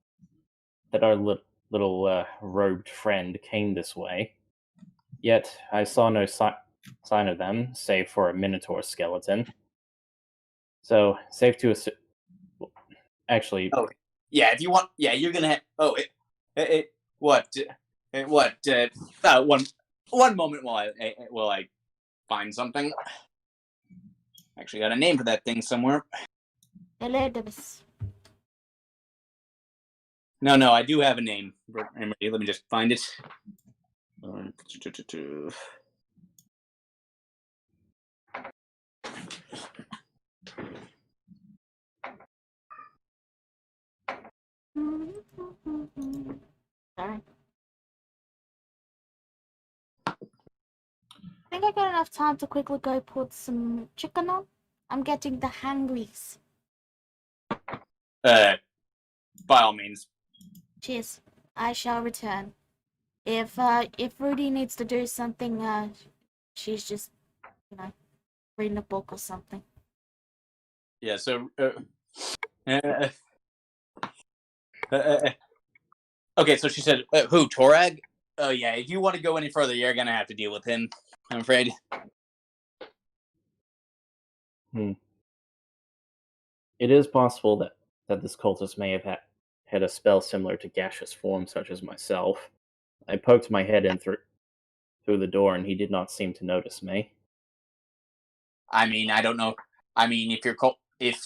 Speaker 3: our little robed friend came this way, yet I saw no sign of them, save for a minotaur skeleton. So, safe to assume... Actually...
Speaker 1: Oh, yeah, if you want... Yeah, you're gonna have... Oh, one moment while I find something. Actually got a name for that thing somewhere.
Speaker 2: Elidibus.
Speaker 1: No, I do have a name. Let me just find it.
Speaker 2: Sorry. I think I got enough time to quickly go put some chicken on. I'm getting the hangries.
Speaker 1: By all means.
Speaker 2: Cheers. I shall return. If Rudy needs to do something, she's just, reading a book or something.
Speaker 1: yeah. So, okay. So she said, "Who, Torag? Oh yeah. If you want to go any further, you're gonna have to deal with him. I'm afraid."
Speaker 3: It is possible that this cultist may have had a spell similar to gaseous form, such as myself. I poked my head in through the door, and he did not seem to notice me.
Speaker 1: I mean, I don't know. I mean, if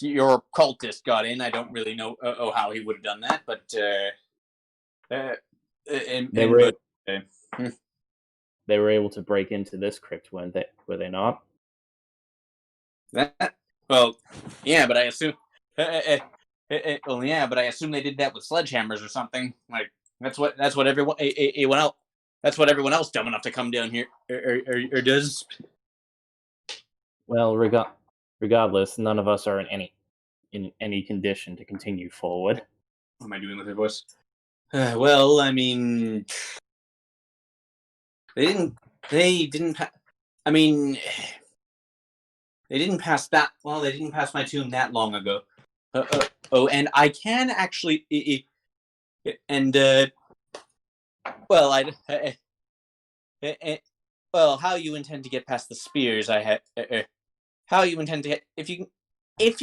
Speaker 1: your cultist got in, I don't really know how he would have done that. But
Speaker 3: They were able to break into this crypt, weren't they? Were they not?
Speaker 1: Well, yeah, but I assume. Well, yeah, but I assume they did that with sledgehammers or something. Like that's what everyone else. That's what everyone else dumb enough to come down here or does.
Speaker 3: Well, regardless, none of us are in any condition to continue forward.
Speaker 1: What am I doing with her voice? Well, I mean, they didn't. I mean, they didn't pass that. Well, they didn't pass my tomb that long ago. And I can actually. Well, well, how you intend to get past the spears? How you intend to get if you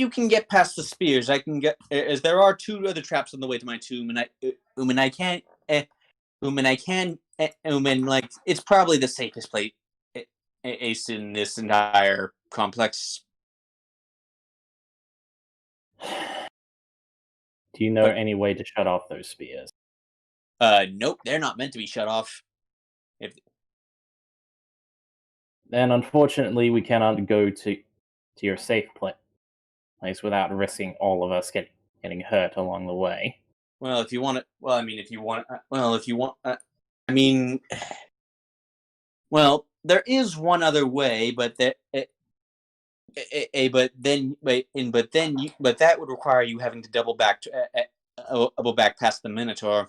Speaker 1: can get past the spears, I can get. As there are 2 other traps on the way to my tomb, and I can't. Like it's probably the safest place ace in this entire complex.
Speaker 3: Do you know any way to shut off those spears?
Speaker 1: Nope, they're not meant to be shut off.
Speaker 3: Then, unfortunately, we cannot go to your safe place without risking all of us getting hurt along the way.
Speaker 1: Well, if you want it. Well, I mean, if you want. Well, if you want. I mean. Well, there is one other way, but that. But that would require you having to double back past the Minotaur.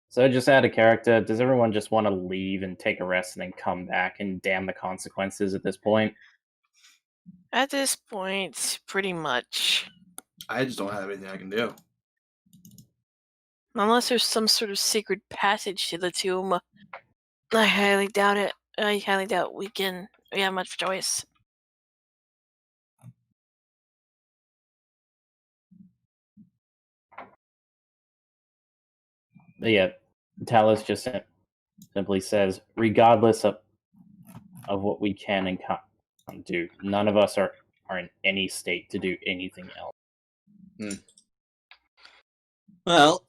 Speaker 3: So, just out of character, does everyone just want to leave and take a rest and then come back and damn the consequences at this point?
Speaker 4: At this point, pretty much.
Speaker 5: I just don't have anything I can do.
Speaker 4: Unless there's some sort of secret passage to the tomb, I highly doubt it. I highly doubt we have much choice.
Speaker 3: But yeah, Talos just simply says, regardless of what we can and can't do, none of us are in any state to do anything else.
Speaker 1: Well,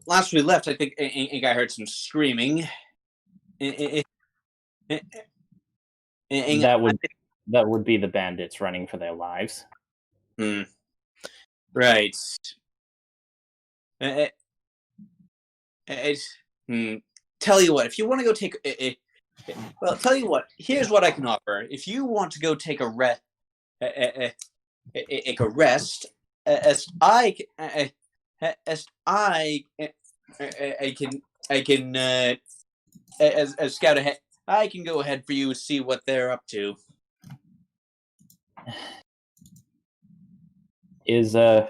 Speaker 1: last we left, I think I heard some screaming.
Speaker 3: That would be the bandits running for their lives.
Speaker 1: Right. Tell you what, if you want to go take well, tell you what. Here's what I can offer. If you want to go take a rest, as I can as scout ahead. I can go ahead for you and see what they're up to.
Speaker 3: All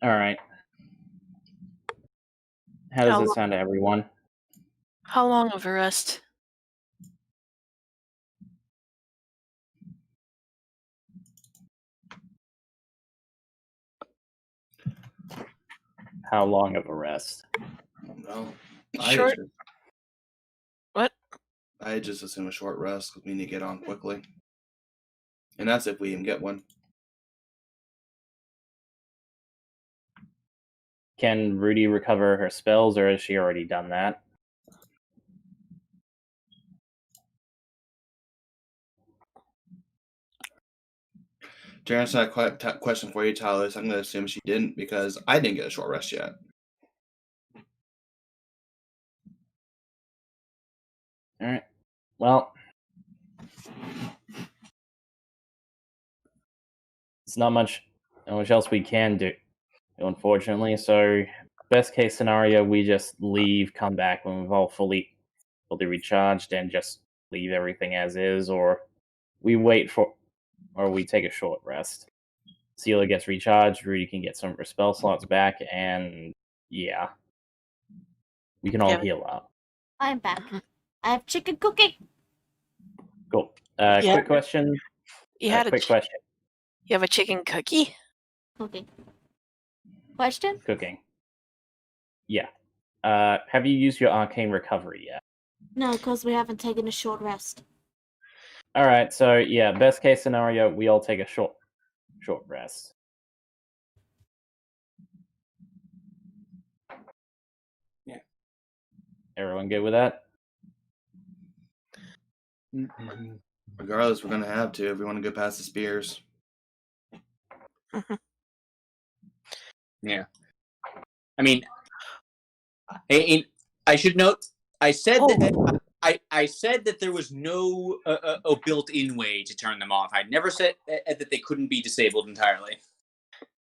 Speaker 3: right. How does it sound to everyone?
Speaker 4: How long of a rest?
Speaker 3: How long of a rest?
Speaker 5: No.
Speaker 4: Short. What?
Speaker 5: I just assume a short rest because we need to get on quickly. And that's if we even get one.
Speaker 3: Can Rudy recover her spells, or has she already done that?
Speaker 5: To answer that question for you, Talos, I'm going to assume she didn't because I didn't get a short rest yet.
Speaker 3: All right. Well, it's not much else we can do. unfortunately. So, best case scenario, we just leave, come back when we've all fully recharged, and just leave everything as is, or we we take a short rest. Sealer gets recharged, Rudy can get some of her spell slots back, and yeah, we can all
Speaker 4: Yeah.
Speaker 3: heal up.
Speaker 2: I'm back. I have chicken cooking.
Speaker 3: Cool.
Speaker 4: Yeah.
Speaker 3: Quick question.
Speaker 4: You had
Speaker 3: Quick question.
Speaker 4: You have a chicken cookie?
Speaker 2: Cooking. Question?
Speaker 3: Cooking. Yeah. Have you used your arcane recovery yet?
Speaker 2: No, because we haven't taken a short rest.
Speaker 3: All right. So yeah, best case scenario, we all take a short rest.
Speaker 1: Yeah.
Speaker 3: Everyone good with that?
Speaker 5: Regardless, we're gonna have to if we want to go past the spears.
Speaker 1: Yeah. I mean, I should note, I said that I said that there was no built-in way to turn them off. I never said that they couldn't be disabled entirely.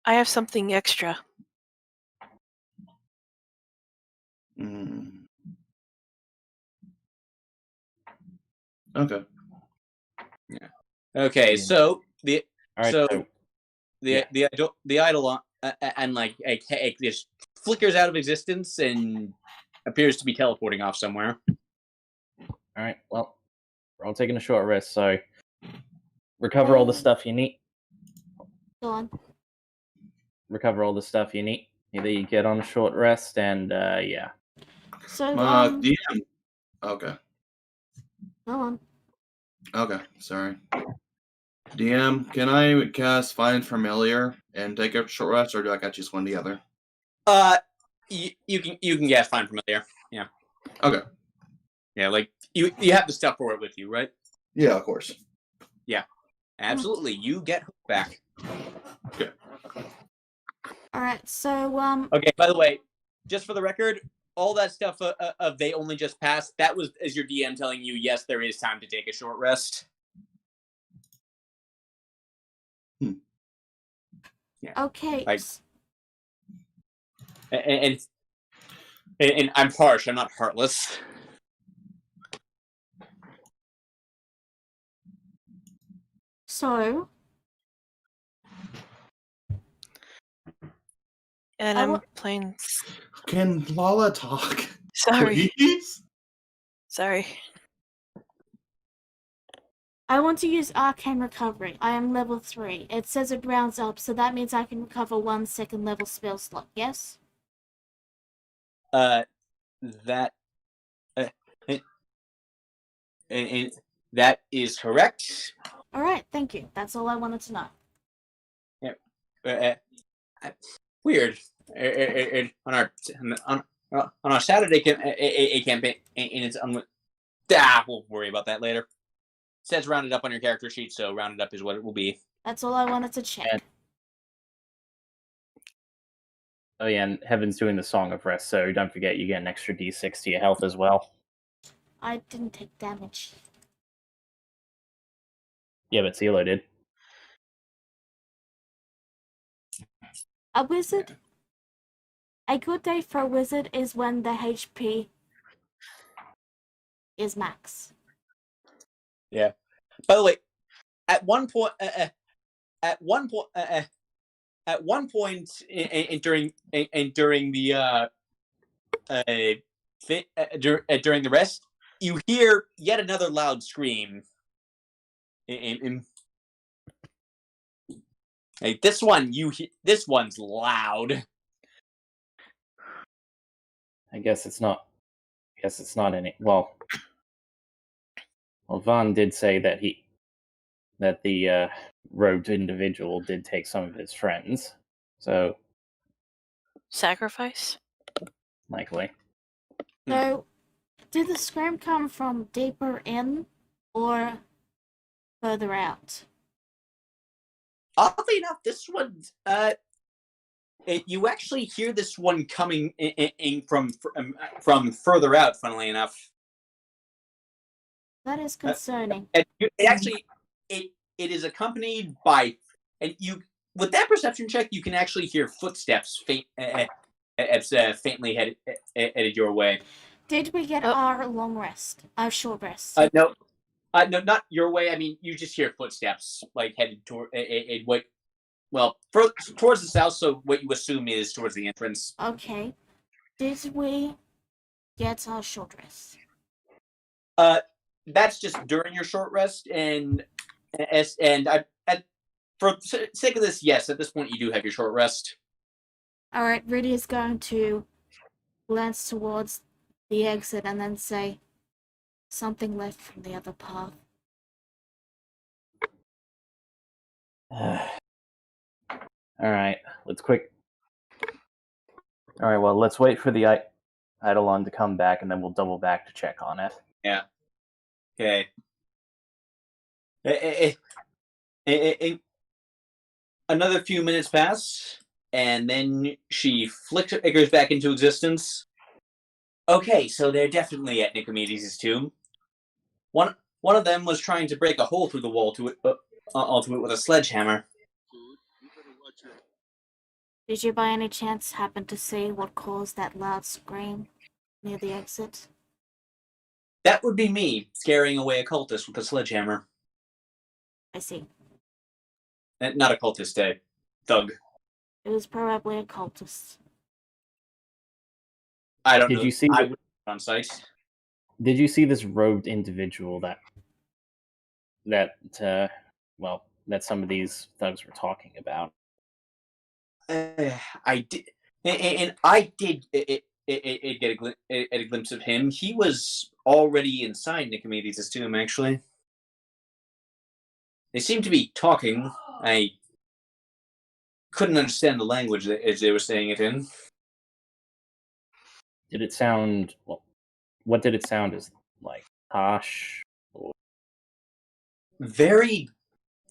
Speaker 4: I have something extra.
Speaker 5: Okay.
Speaker 1: Yeah. Okay.
Speaker 3: Yeah.
Speaker 1: So the
Speaker 3: All right.
Speaker 1: so the idol and like just flickers out of existence and appears to be teleporting off somewhere.
Speaker 3: All right. Well, we're all taking a short rest, so recover all the stuff you need.
Speaker 2: Go on.
Speaker 3: Recover all the stuff you need. Either you get on a short rest, and yeah.
Speaker 2: So,
Speaker 5: DM. Okay.
Speaker 2: Go on.
Speaker 5: Okay. Sorry. DM, can I cast Find Familiar and take a short rest, or do I got just one together?
Speaker 1: You can guess Find Familiar. Yeah.
Speaker 5: Okay.
Speaker 1: Yeah, like you have the stuff for it with you, right?
Speaker 5: Yeah, of course.
Speaker 1: Yeah. Absolutely. You get hooked back.
Speaker 5: Okay.
Speaker 2: Alright, so,
Speaker 1: Okay, by the way, just for the record, all that stuff of they only just passed, that was as your DM telling you, yes, there is time to take a short rest. Yeah.
Speaker 2: Okay.
Speaker 1: Like, and I'm harsh, I'm not heartless.
Speaker 2: So,
Speaker 4: And I'm playing.
Speaker 5: Can Lala talk?
Speaker 4: Sorry.
Speaker 5: Please?
Speaker 4: Sorry.
Speaker 2: I want to use Arcane Recovery. I am level 3. It says it rounds up, so that means I can recover 1 second level spell slot, yes?
Speaker 1: That that is correct.
Speaker 2: Alright, thank you. That's all I wanted to know.
Speaker 1: Yeah. Weird. On our Saturday campaign, and it's we'll worry about that later. It says rounded up on your character sheet, so rounded up is what it will be.
Speaker 2: That's all I wanted to check.
Speaker 3: And- Oh yeah, and Heaven's doing the Song of Rest, so don't forget you get an extra d6 to your health as well.
Speaker 2: I didn't take damage.
Speaker 3: Yeah, but CeeLo did.
Speaker 2: A wizard? A good day for a wizard is when the HP is max.
Speaker 1: Yeah. By the way, at one point, during the rest, you hear yet another loud scream. Hey, this one's loud.
Speaker 3: I guess it's not any. Well, Vaughn did say that the robed individual did take some of his friends, so
Speaker 4: Sacrifice?
Speaker 3: likely.
Speaker 2: So, did the scream come from deeper in or further out?
Speaker 1: Oddly enough, this one, you actually hear this one coming in from further out. Funnily enough,
Speaker 2: That is concerning.
Speaker 1: and it is accompanied by, and with that perception check, you can actually hear footsteps faintly headed your way.
Speaker 2: Did we get
Speaker 4: Oh.
Speaker 2: our long rest? Our short rest?
Speaker 1: No, no, not your way. I mean, you just hear footsteps like headed toward what? Well, towards the south. So what you assume is towards the entrance.
Speaker 2: Okay. Did we get our short rest?
Speaker 1: That's just during your short rest, and for the sake of this, yes, at this point you do have your short rest.
Speaker 2: Alright, Rudy is going to glance towards the exit and then say, something left from the other path.
Speaker 3: Alright, Alright, let's wait for the Eidolon to come back, and then we'll double back to check on it.
Speaker 1: Yeah. Okay. Another few minutes pass, and then she flickers back into existence. Okay, so they're definitely at Nicomedes' tomb. One of them was trying to break a hole through the wall to it, onto it with a sledgehammer.
Speaker 2: Did you by any chance happen to see what caused that loud scream near the exit?
Speaker 1: That would be me, scaring away a cultist with a sledgehammer.
Speaker 2: I see.
Speaker 1: Not a cultist, a thug.
Speaker 2: It was probably a cultist.
Speaker 1: I don't know.
Speaker 3: Did you see
Speaker 1: I would on site.
Speaker 3: Did you see this robed individual that some of these thugs were talking about?
Speaker 1: I did, and I did get a glimpse of him. He was already inside Nicomedes' tomb, actually. They seemed to be talking. I couldn't understand the language as they were saying it in.
Speaker 3: Did it sound what did it sound as like? Harsh?
Speaker 1: Very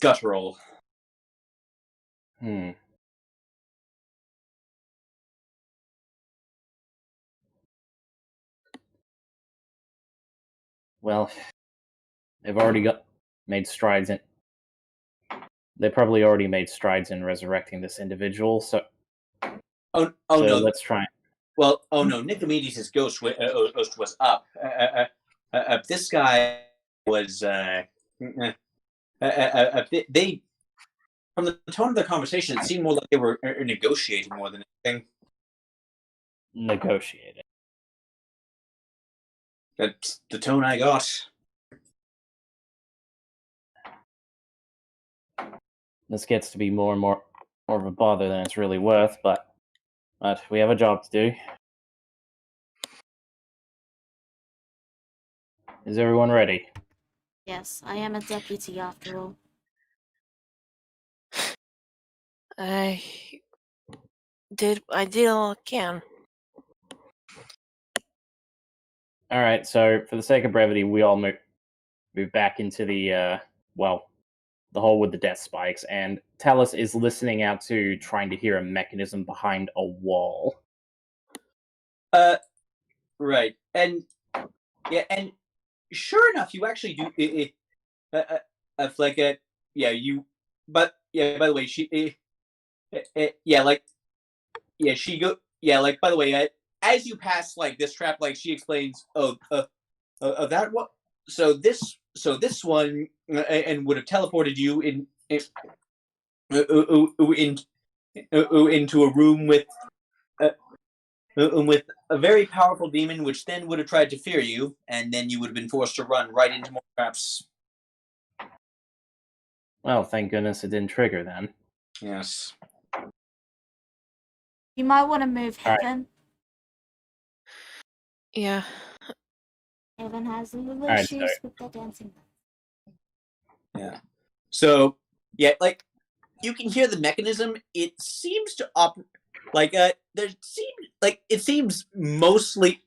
Speaker 1: guttural.
Speaker 3: Well, they've already made strides in. They probably already made strides in resurrecting this individual. So
Speaker 1: Oh no!
Speaker 3: Let's try.
Speaker 1: Well, oh no! Nicomedes' ghost was up. This guy was. They, from the tone of the conversation, it seemed more like they were negotiating more than anything.
Speaker 3: Negotiating.
Speaker 1: That's the tone I got.
Speaker 3: This gets to be more and more of a bother than it's really worth, but we have a job to do. Is everyone ready?
Speaker 2: Yes, I am a deputy after all.
Speaker 4: I did all I can.
Speaker 3: All right. So, for the sake of brevity, we all move back into the the hole with the death spikes, and Talus is listening out to trying to hear a mechanism behind a wall.
Speaker 1: Right, and yeah, and sure enough, you actually do. Yeah, you. But yeah, by the way, she. Yeah, like. Yeah, she go. Yeah, like by the way, as you pass like this trap, like she explains. That what? So this one and would have teleported you into a room with a very powerful demon, which then would have tried to fear you, and then you would have been forced to run right into more traps.
Speaker 3: Well, thank goodness it didn't trigger then.
Speaker 1: Yes.
Speaker 2: You might want to move Heaven.
Speaker 4: Yeah.
Speaker 2: Heaven has a little
Speaker 3: Alright,
Speaker 2: issues with the dancing.
Speaker 1: Yeah. So, yeah, like, you can hear the mechanism. It seems to operate, like, it seems mostly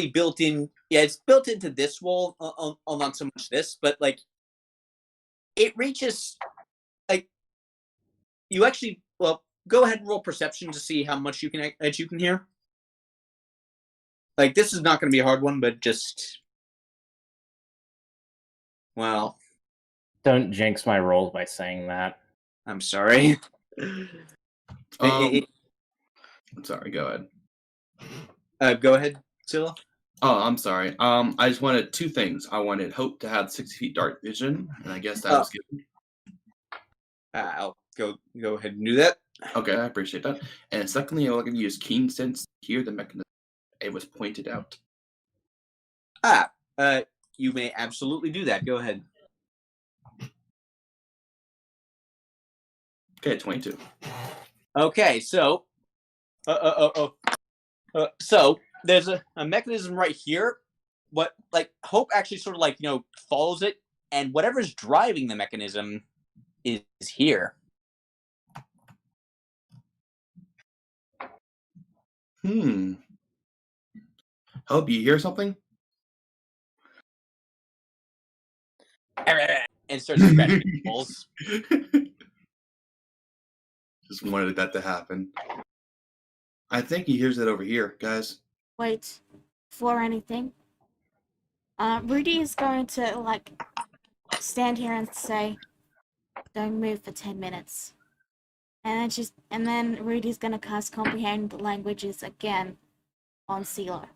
Speaker 1: built in. Yeah, it's built into this wall, not so much this, but, like, it reaches, like, you actually, well, go ahead and roll perception to see how much you can hear. Like, this is not going to be a hard one, but just, well.
Speaker 3: Don't jinx my rolls by saying that.
Speaker 1: I'm sorry.
Speaker 5: I'm sorry. Go ahead.
Speaker 1: Go ahead, Scylla.
Speaker 5: Oh, I'm sorry. I just wanted two things. I wanted Hope to have 60 feet dark vision, and I guess that was given.
Speaker 1: I'll go ahead and do that.
Speaker 5: Okay, I appreciate that. And secondly, I'm going to use keen sense to hear the mechanism. It was pointed out.
Speaker 1: You may absolutely do that. Go ahead.
Speaker 5: Okay, 22.
Speaker 1: Okay, so, so there's a mechanism right here. What Hope actually sort of follows it, and whatever's driving the mechanism is here.
Speaker 5: Hope, you hear something?
Speaker 1: And starts scratching balls.
Speaker 5: Just wanted that to happen. I think he hears it over here, guys.
Speaker 2: Wait, for anything. Rudy is going to, stand here and say, don't move for 10 minutes. And then Rudy's gonna cast Comprehend Languages again on Scylla.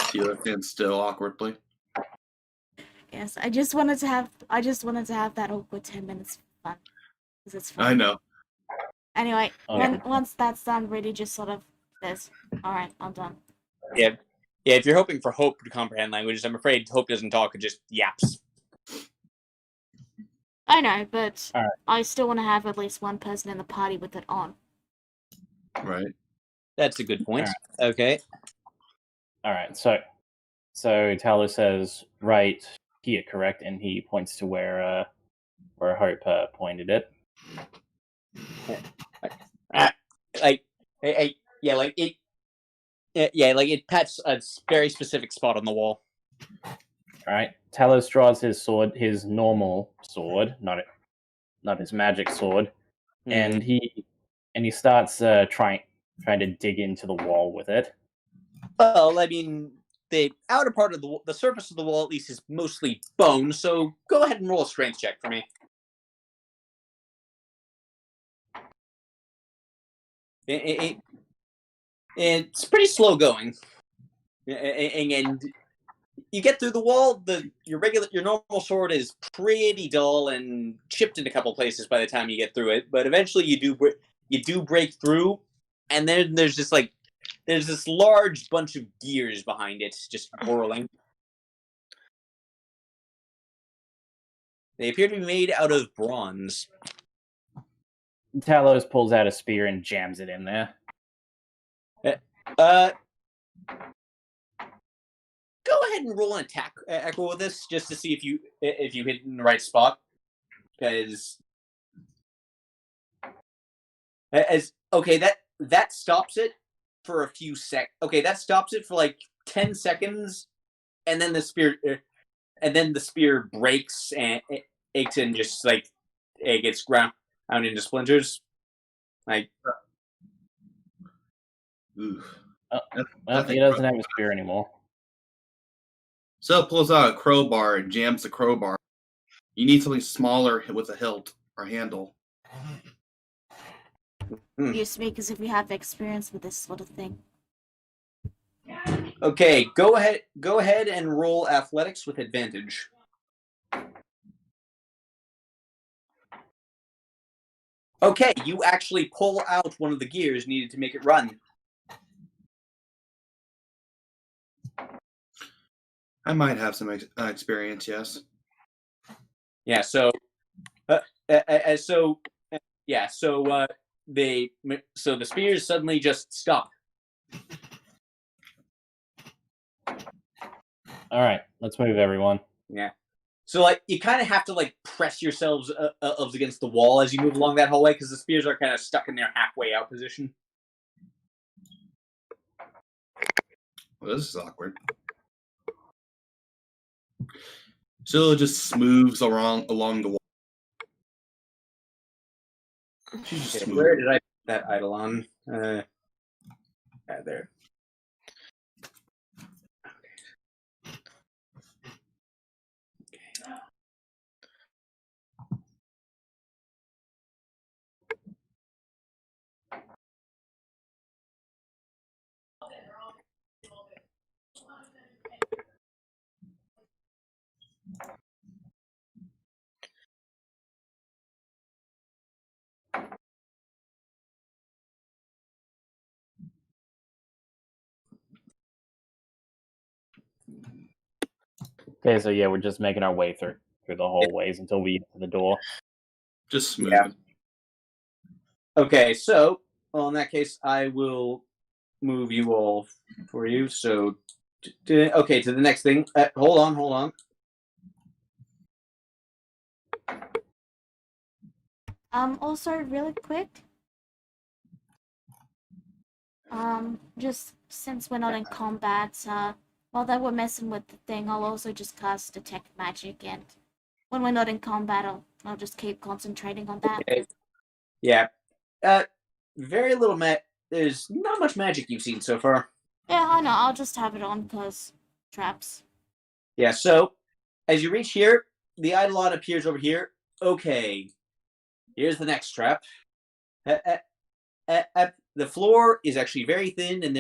Speaker 5: Scylla stands still awkwardly.
Speaker 2: Yes, I just wanted to have that awkward 10 minutes fun. Because it's fun.
Speaker 5: I know.
Speaker 2: Anyway,
Speaker 3: Okay.
Speaker 2: once that's done, Rudy just sort of says, alright, I'm done.
Speaker 1: Yeah, if you're hoping for Hope to comprehend languages, I'm afraid Hope doesn't talk, it just yaps.
Speaker 2: I know, but
Speaker 3: Alright.
Speaker 2: I still want to have at least one person in the party with it on.
Speaker 5: Right.
Speaker 1: That's a good point.
Speaker 3: All
Speaker 1: Okay.
Speaker 3: Alright, so Talos says right here, correct? And he points to where Hope pointed it.
Speaker 1: It pats a very specific spot on the wall.
Speaker 3: Alright. Talos draws his sword, his normal sword, not his magic sword, and he starts trying to dig into the wall with it.
Speaker 1: Well, I mean, the outer part of the surface of the wall at least is mostly bone, so go ahead and roll a strength check for me. It's pretty slow going, and you get through the wall. Your normal sword is pretty dull and chipped in a couple places by the time you get through it. But eventually, you do break through, and then there's this large bunch of gears behind it, just whirling. They appear to be made out of bronze.
Speaker 3: Talos pulls out a spear and jams it in there.
Speaker 1: Go ahead and roll an attack echo with this, just to see if you hit in the right spot. Because that stops it for a few that stops it for 10 seconds, and then the spear breaks and it aches and just it gets ground into splinters.
Speaker 5: Oof.
Speaker 3: Well, he doesn't have a spear anymore.
Speaker 5: So pulls out a crowbar and jams the crowbar. You need something smaller with a hilt or handle.
Speaker 2: You speak as if you have experience with this sort of thing.
Speaker 1: Okay, go ahead and roll athletics with advantage. Okay, you actually pull out one of the gears needed to make it run.
Speaker 5: I might have some experience, yes.
Speaker 1: Yeah. So, the spears suddenly just stop.
Speaker 3: All right, let's move, everyone.
Speaker 1: Yeah. So you kind of have to press yourselves against the wall as you move along that hallway because the spears are kind of stuck in their halfway out position.
Speaker 5: Well, this is awkward. Scylla just moves along the wall. She's just
Speaker 1: Where did I put that eidolon? There.
Speaker 3: Okay, so yeah, we're just making our way through the hallways until we get to the door.
Speaker 5: Just smooth.
Speaker 1: Yeah. Okay, so well, in that case, I will move you all for you. So, okay, to the next thing. Hold on.
Speaker 2: Also, really quick. Just since we're not in combat, while they were messing with the thing, I'll also just cast Detect Magic, and when we're not in combat, I'll just keep concentrating on that.
Speaker 1: Okay. Yeah. Very little There's not much magic you've seen so far.
Speaker 2: Yeah, I know. I'll just have it on because traps.
Speaker 1: Yeah. So, as you reach here, the Eidolon appears over here. Okay. Here's the next trap. The floor is actually very thin, and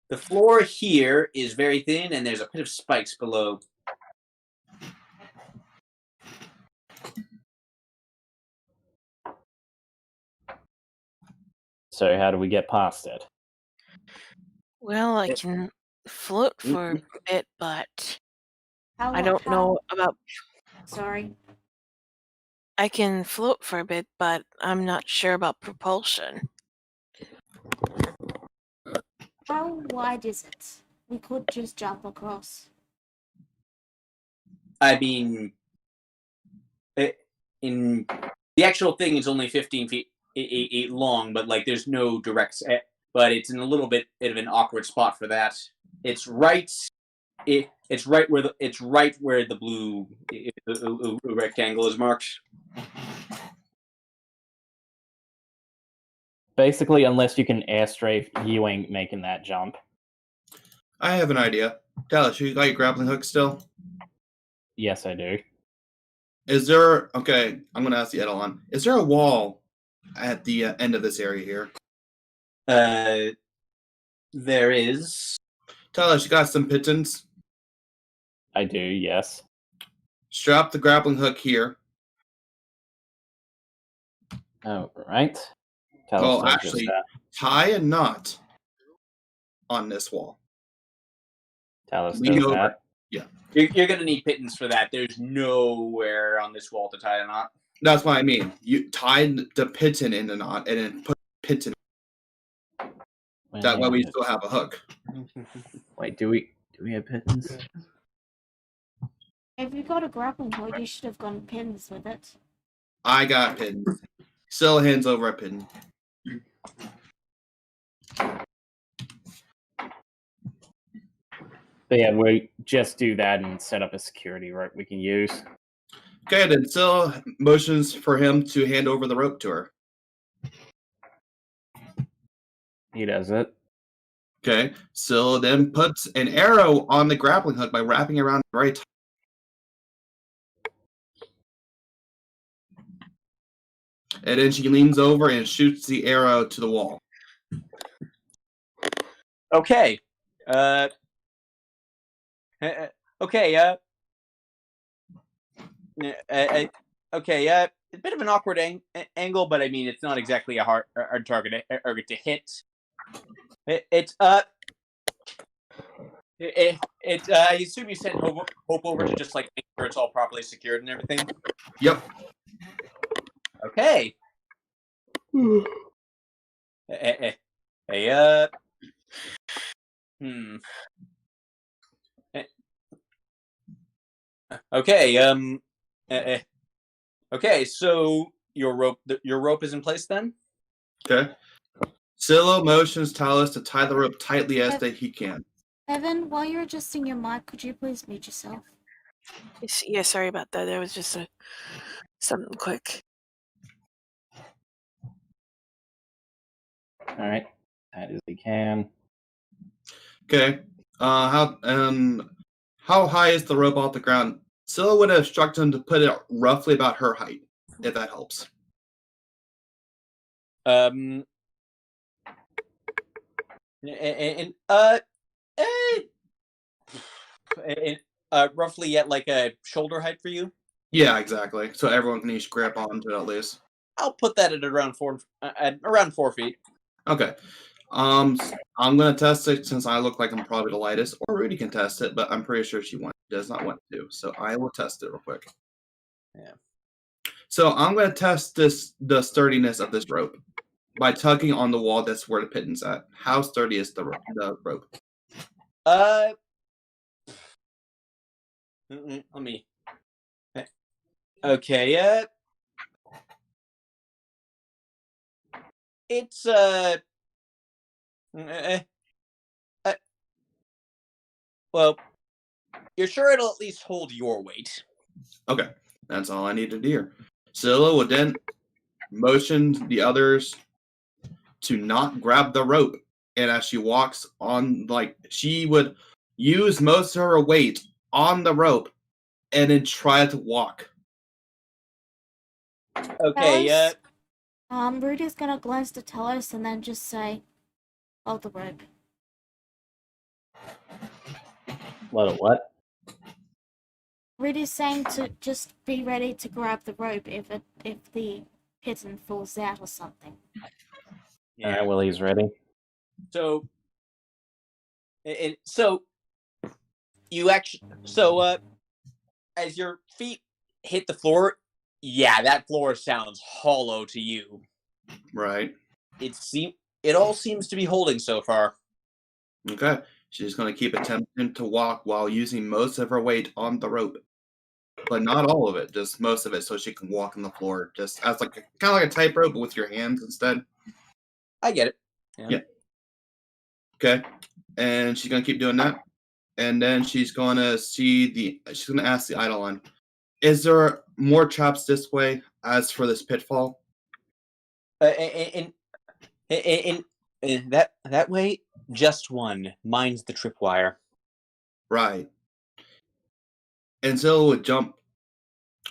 Speaker 1: the floor here is very thin, and there's a pit of spikes below.
Speaker 3: So how do we get past it?
Speaker 4: Well, I can float for a bit, but
Speaker 2: How,
Speaker 4: I don't know about.
Speaker 2: Sorry.
Speaker 4: I can float for a bit, but I'm not sure about propulsion.
Speaker 2: How wide is it? We could just jump across.
Speaker 1: I mean, in the actual thing is only 15 feet long, but like there's no direct. But it's in a little bit of an awkward spot for that. It's right. It's right where the blue rectangle is marked.
Speaker 3: Basically, unless you can airstrafe, you ain't making that jump.
Speaker 5: I have an idea. Dallas, you got your grappling hook still?
Speaker 3: Yes, I do.
Speaker 5: Is there... Okay, I'm going to ask the Eidolon. Is there a wall at the end of this area here?
Speaker 1: There is.
Speaker 5: Dallas, you got some pitons?
Speaker 3: I do, yes.
Speaker 5: Strap the grappling hook here.
Speaker 3: Oh, right.
Speaker 5: Well, actually, tie a knot on this wall.
Speaker 3: Talus
Speaker 5: Lean
Speaker 3: does
Speaker 5: over.
Speaker 3: that.
Speaker 5: Yeah.
Speaker 1: You're going to need pittance for that. There's nowhere on this wall to tie a knot.
Speaker 5: That's what I mean. You tie the piton in the knot and then put piton. That way we still have a hook.
Speaker 3: Wait, do we have pittons?
Speaker 2: If you got a grappling hook, you should have gotten pins with it.
Speaker 5: I got piton. Still hands over a piton.
Speaker 3: But yeah, we just do that and set up a security rope we can use.
Speaker 5: Okay, then Syl motions for him to hand over the rope to her.
Speaker 3: He does it.
Speaker 5: Okay, Syl then puts an arrow on the grappling hook by wrapping it around very tight. And then she leans over and shoots the arrow to the wall.
Speaker 1: Okay. Okay. Okay. A bit of an awkward angle, but I mean, it's not exactly a hard target to hit. I assume you sent Hope over to just like make sure it's all properly secured and everything.
Speaker 5: Yep.
Speaker 1: Okay. Okay. Okay. So your rope is in place then.
Speaker 5: Okay. Scylla motions Talus to tie the rope tightly as that he can.
Speaker 2: Evan, while you're adjusting your mic, could you please mute yourself?
Speaker 4: Yeah, sorry about that. There was just something quick.
Speaker 3: All right, that is he can.
Speaker 5: Okay. How high is the rope off the ground? Scylla would instruct him to put it roughly about her height, if that helps.
Speaker 1: Roughly at like a shoulder height for you.
Speaker 5: Yeah, exactly. So everyone can each grab onto it at least.
Speaker 1: I'll put that at around 4 feet.
Speaker 5: Okay. I'm gonna test it since I look like I'm probably the lightest, or Rudy can test it, but I'm pretty sure she wants. does not want to. So I will test it real quick.
Speaker 1: Yeah.
Speaker 5: So I'm going to test the sturdiness of this rope by tugging on the wall. That's where the pitten's at. How sturdy is the rope?
Speaker 1: Let me. Okay. It's well, you're sure it'll at least hold your weight.
Speaker 5: Okay, that's all I need to hear. Scylla would then motion the others to not grab the rope, and as she walks on, like she would use most of her weight on the rope, and then try to walk.
Speaker 1: Okay.
Speaker 2: Fellas, Rudy's gonna glance to Telos and then just say, hold the rope.
Speaker 3: What?
Speaker 2: Rudy's saying to just be ready to grab the rope if the kitten falls out or something.
Speaker 1: Yeah.
Speaker 3: All right, well, he's ready.
Speaker 1: So, you actually, as your feet hit the floor, yeah, that floor sounds hollow to you.
Speaker 5: Right.
Speaker 1: It all seems to be holding so far.
Speaker 5: Okay. She's going to keep attempting to walk while using most of her weight on the rope, but not all of it, just most of it, so she can walk on the floor, just as like kind of like a tightrope, but with your hands instead.
Speaker 1: I get it.
Speaker 5: Yeah. Okay. And she's going to keep doing that. And then she's going to she's going to ask the Eidolon, is there more traps this way as for this pitfall?
Speaker 1: In that way, just one. Mine's the tripwire.
Speaker 5: Right. And Zilla would jump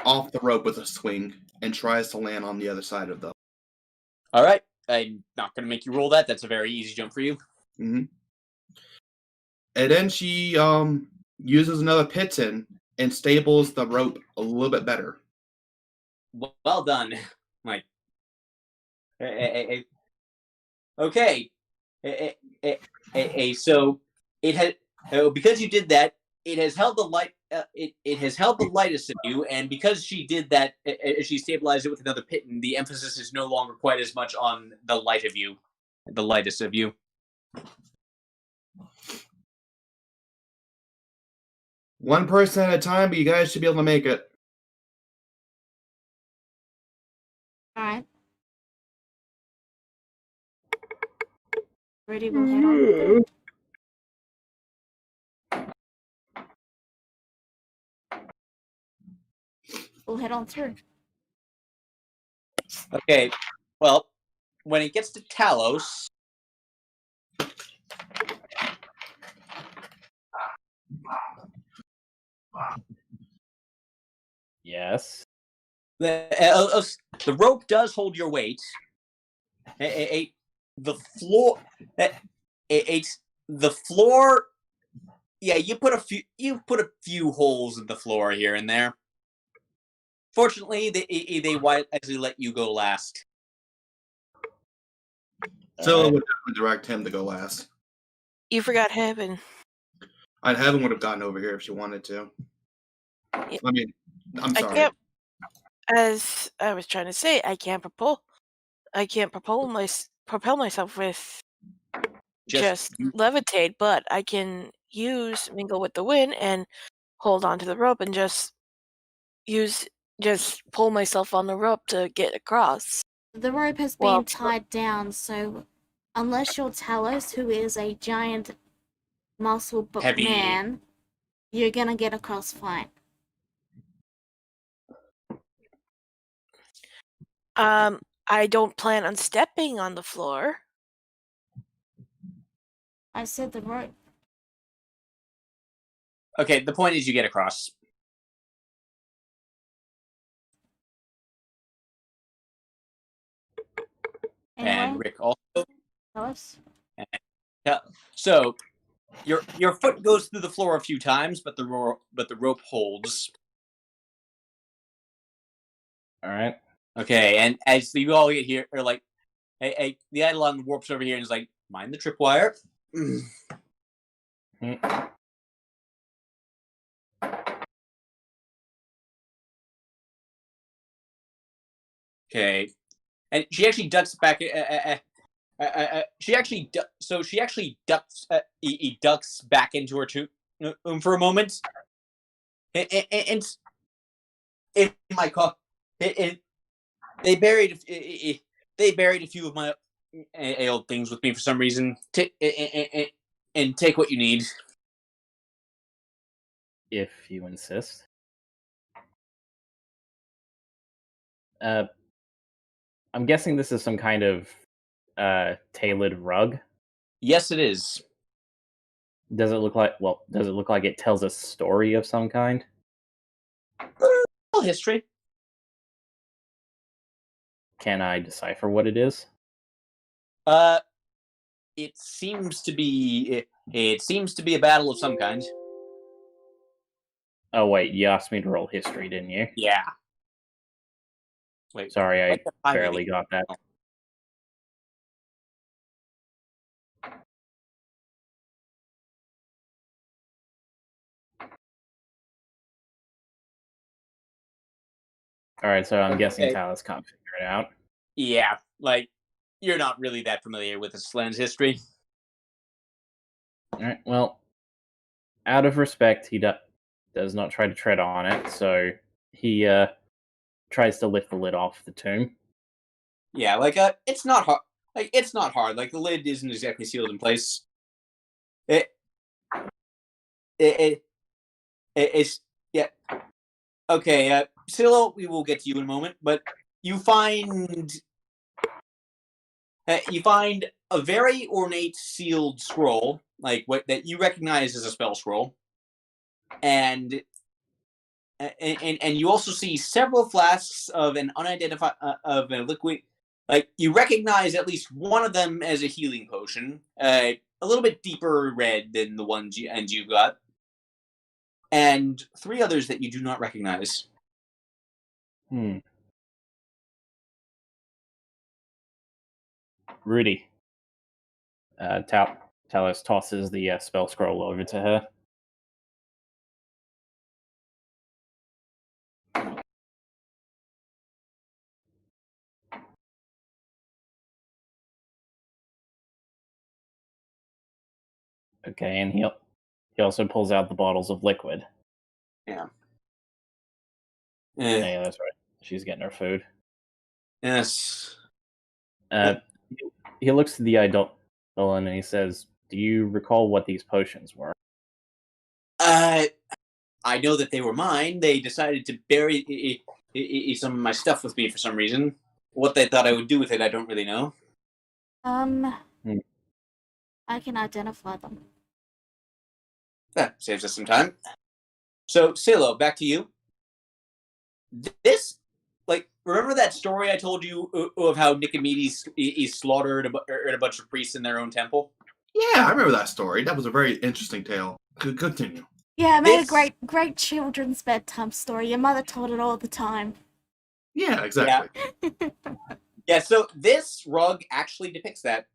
Speaker 5: off the rope with a swing and tries to land on the other side of them.
Speaker 1: All right. I'm not going to make you roll that. That's a very easy jump for you.
Speaker 5: Mm-hmm. And then she uses another piton and stables the rope a little bit better.
Speaker 1: Well done. Like, okay. So it had because you did that. It has held the light. It has held the lightest of you, and because she did that, she stabilized it with another piton. The emphasis is no longer quite as much on the light of you, the lightest of you.
Speaker 5: One person at a time, but you guys should be able to make it.
Speaker 2: Alright. Rudy will head on through. We'll head on through.
Speaker 1: Okay. Well, when it gets to Talos,
Speaker 3: Yes.
Speaker 1: the rope does hold your weight. The floor. The floor. Yeah, you put a few holes in the floor here and there. Fortunately, they wisely let you go last.
Speaker 5: Zilla
Speaker 3: Alright.
Speaker 5: would definitely direct him to go last.
Speaker 4: You forgot Heaven.
Speaker 5: I'd Heaven would have gotten over here if she wanted to.
Speaker 4: Yeah.
Speaker 5: I mean, I'm
Speaker 4: I
Speaker 5: sorry.
Speaker 4: can't. As I was trying to say, I can't propel myself with just levitate, but I can use mingle with the wind and hold onto the rope and just pull myself on the rope to get across.
Speaker 2: The rope has been tied down, so unless you're Talos, who is a giant muscle man, you're gonna get across fine.
Speaker 4: I don't plan on stepping on the floor.
Speaker 2: I said the rope.
Speaker 1: Okay, the point is you get across.
Speaker 2: Anyway,
Speaker 1: And Rick also.
Speaker 2: Talos.
Speaker 1: So your foot goes through the floor a few times, but the rope holds.
Speaker 3: All right.
Speaker 1: Okay, and as you all get here, or like, hey, the Eidolon warps over here and is like, mind the tripwire. Okay, and she actually ducks back. She actually ducks. He ducks back into her tomb for a moment, and in my car, and they buried. They buried a few of my old things with me for some reason. And take what you need.
Speaker 3: If you insist. I'm guessing this is some kind of tailored rug.
Speaker 1: Yes, it is.
Speaker 3: Does it look like it tells a story of some kind?
Speaker 1: History.
Speaker 3: Can I decipher what it is?
Speaker 1: It seems to be. It seems to be a battle of some kind.
Speaker 3: Oh wait, you asked me to roll history, didn't you?
Speaker 1: Yeah. Wait.
Speaker 3: Sorry, I
Speaker 1: What the time
Speaker 3: barely
Speaker 1: is it?
Speaker 3: got that. Alright, so I'm guessing
Speaker 1: Okay.
Speaker 3: Talis can't figure it out.
Speaker 1: Yeah, like you're not really that familiar with this land's history.
Speaker 3: Alright, well, out of respect, he does not try to tread on it, so he tries to lift the lid off the tomb.
Speaker 1: Yeah, like it's not hard. Like it's not hard. Like the lid isn't exactly sealed in place. It, it it's yeah. Okay, Silo, we will get to you in a moment, but you find a very ornate sealed scroll, like what that you recognize as a spell scroll, and and you also see several flasks of an unidentified of a liquid. Like you recognize at least one of them as a healing potion, a little bit deeper red than the ones you got, and three others that you do not recognize.
Speaker 3: Rudy. Talis tosses the spell scroll over to her. Okay, and he also pulls out the bottles of liquid.
Speaker 1: Yeah.
Speaker 3: Yeah, that's right. She's getting her food.
Speaker 1: Yes.
Speaker 3: He looks to the idol and he says, "Do you recall what these potions were?"
Speaker 1: I know that they were mine. They decided to bury some of my stuff with me for some reason. What they thought I would do with it, I don't really know.
Speaker 2: I can identify them.
Speaker 1: That saves us some time. So, Silo, back to you. This, like, remember that story I told you of how Nicomedes slaughtered a bunch of priests in their own temple?
Speaker 5: Yeah, I remember that story. That was a very interesting tale. Continue.
Speaker 2: Yeah, it made a great children's bedtime story. Your mother told it all the time.
Speaker 5: Yeah, exactly.
Speaker 1: Yeah, so this rug actually depicts that.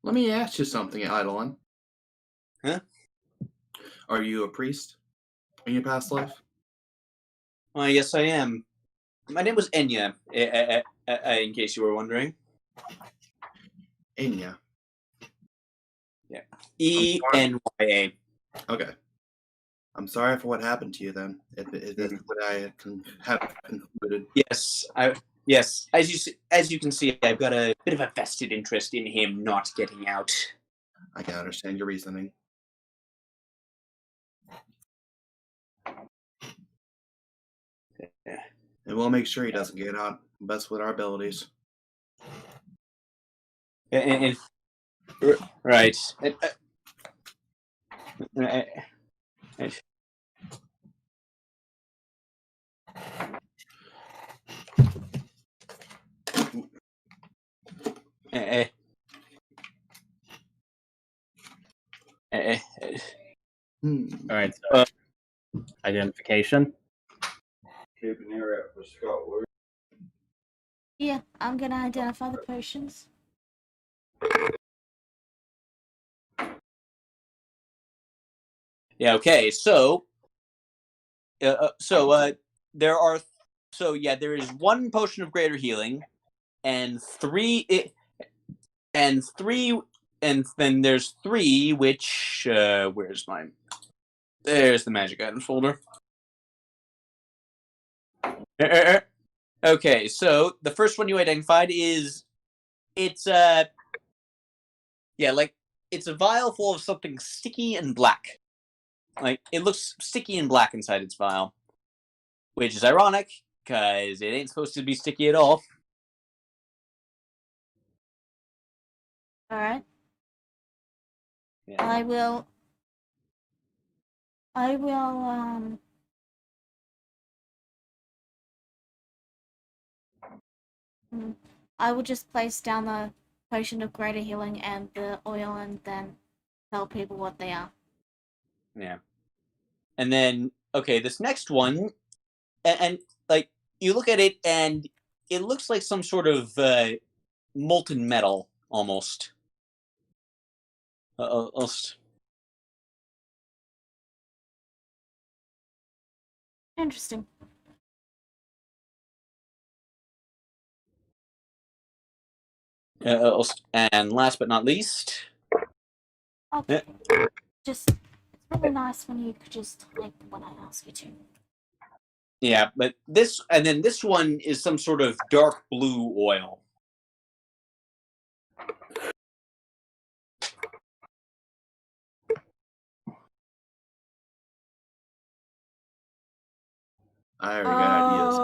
Speaker 5: Let me ask you something, Eidolon.
Speaker 1: Huh?
Speaker 5: Are you a priest in your past life?
Speaker 1: Well, yes, I am. My name was Enya, in case you were wondering.
Speaker 5: Enya.
Speaker 1: Yeah. Enya.
Speaker 5: Okay. I'm sorry for what happened to you then. If that's what I have concluded.
Speaker 1: Yes. As you can see, I've got a bit of a vested interest in him not getting out.
Speaker 5: I can understand your reasoning.
Speaker 1: Yeah.
Speaker 5: And we'll make sure he doesn't get out. Best with our abilities.
Speaker 1: And right.
Speaker 3: All right, so identification.
Speaker 6: Keeping your out for Scott, will you?
Speaker 2: Yeah, I'm gonna identify the potions.
Speaker 1: Yeah, okay, so there are. So yeah, there is one potion of greater healing, and and then there's 3. Which where's mine? There's the magic items folder. Okay, so the first one you identified is it's it's a vial full of something sticky and black. Like it looks sticky and black inside its vial, which is ironic because it ain't supposed to be sticky at all.
Speaker 2: All right.
Speaker 1: Yeah.
Speaker 2: I will. I will just place down the potion of greater healing and the oil, and then tell people what they are.
Speaker 1: Yeah. And then this next one, and like you look at it, and it looks like some sort of molten metal almost.
Speaker 2: Interesting.
Speaker 1: And last but not least,
Speaker 2: Okay. Just it's really nice when you could just type when I ask you to.
Speaker 1: yeah, but this one is some sort of dark blue oil.
Speaker 5: I already got ideas.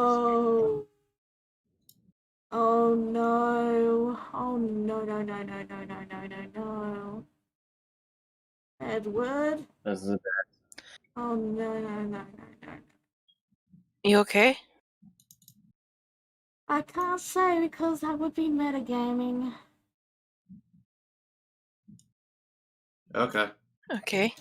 Speaker 2: Oh no. Oh no. Edward?
Speaker 3: This is
Speaker 2: Oh no.
Speaker 4: You okay?
Speaker 2: I can't say because that would be metagaming.
Speaker 5: Okay.
Speaker 4: Okay.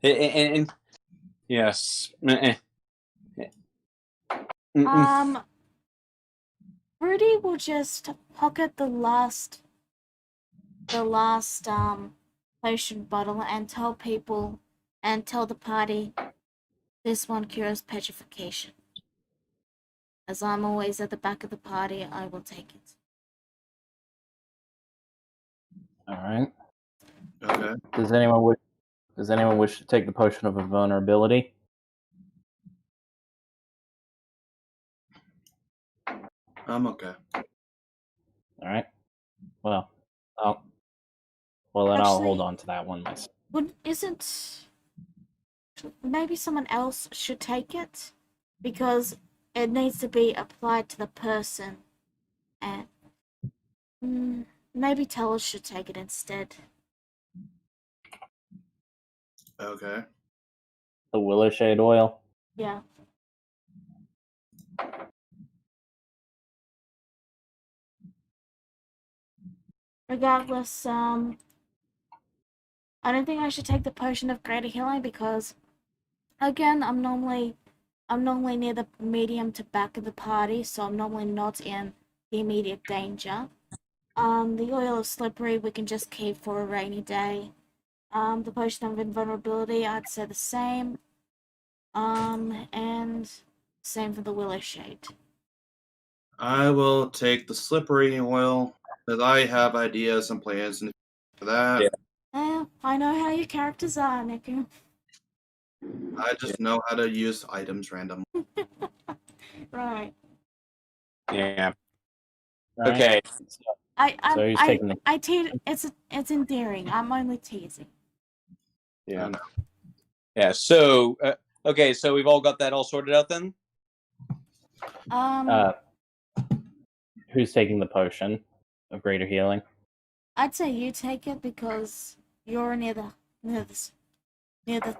Speaker 1: And yes.
Speaker 2: Rudy will just pocket the last potion bottle and tell the party this one cures petrification. As I'm always at the back of the party, I will take it.
Speaker 3: all right.
Speaker 5: Okay.
Speaker 3: Does anyone wish to take the potion of invulnerability?
Speaker 5: I'm okay.
Speaker 3: All right. Well, then I'll
Speaker 2: Actually,
Speaker 3: hold on to that one myself.
Speaker 2: Maybe someone else should take it because it needs to be applied to the person, and maybe Tellus should take it instead.
Speaker 5: Okay.
Speaker 3: The willow shade oil.
Speaker 2: Yeah. Regardless, I don't think I should take the potion of greater healing because, again, I'm normally near the medium to back of the party, so I'm normally not in the immediate danger. The oil is slippery, we can just keep for a rainy day. The potion of invulnerability, I'd say the same. And same for the willow shade.
Speaker 5: I will take the slippery oil because I have ideas and plans for that.
Speaker 1: Yeah.
Speaker 2: I know how your characters are, Niku.
Speaker 5: I just know how to use items randomly.
Speaker 2: Right.
Speaker 1: Yeah.
Speaker 3: All
Speaker 1: Okay.
Speaker 3: Right.
Speaker 2: It's endearing. I'm only teasing.
Speaker 1: Yeah. Yeah. So so we've all got that all sorted out then.
Speaker 3: Who's taking the potion of greater healing?
Speaker 2: I'd say you take it because you're near the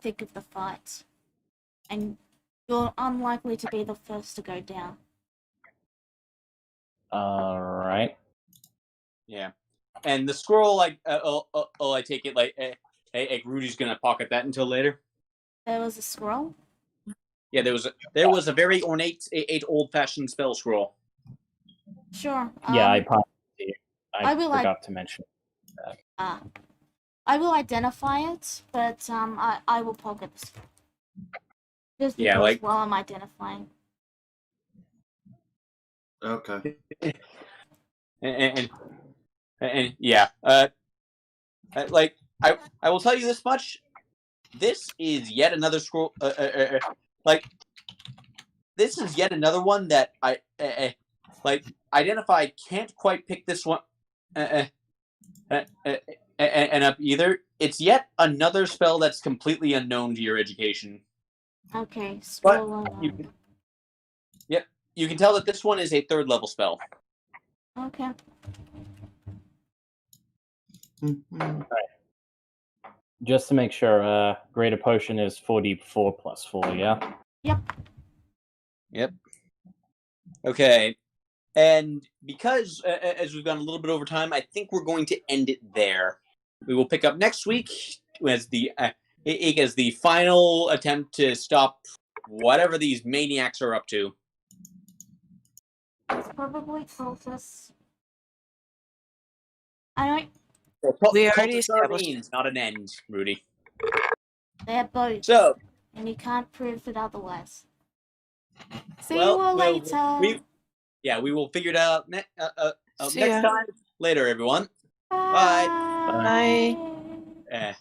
Speaker 2: thick of the fight, and you're unlikely to be the first to go down.
Speaker 3: All right.
Speaker 1: Yeah. And the scroll, I take it like Rudy's gonna pocket that until later.
Speaker 2: There was a scroll.
Speaker 1: Yeah, there was a very ornate, old-fashioned spell scroll.
Speaker 2: Sure.
Speaker 3: Yeah, I paused it. I
Speaker 2: will
Speaker 3: forgot to mention.
Speaker 2: I will identify it, but I will poke it. Just
Speaker 1: Yeah,
Speaker 2: because
Speaker 1: like-
Speaker 2: while I'm identifying.
Speaker 5: Okay.
Speaker 1: And yeah, like I will tell you this much: this is yet another scroll. Like this is yet another one that I like identify can't quite pick this one and up either. It's yet another spell that's completely unknown to your education.
Speaker 2: Okay,
Speaker 1: But
Speaker 2: scroll on.
Speaker 1: you can tell that this one is a 3rd level spell.
Speaker 2: Okay.
Speaker 3: Just to make sure, Greater Potion is 4d4 plus 4, yeah?
Speaker 1: Yep. Okay. And because as we've gone a little bit over time, I think we're going to end it there. We will pick up next week as the final attempt to stop whatever these maniacs are up to.
Speaker 2: It's probably cultists. I
Speaker 4: We already
Speaker 1: Cultists are a
Speaker 4: established-
Speaker 1: means, not an end, Rudy.
Speaker 2: don't. They're both.
Speaker 1: So,
Speaker 2: And you can't prove it otherwise. See
Speaker 1: well,
Speaker 2: you all
Speaker 1: we'll-
Speaker 2: later.
Speaker 1: we will figure it out
Speaker 4: See
Speaker 1: next
Speaker 4: ya.
Speaker 1: time. Later, everyone.
Speaker 2: Bye.
Speaker 4: Bye.
Speaker 1: Eh.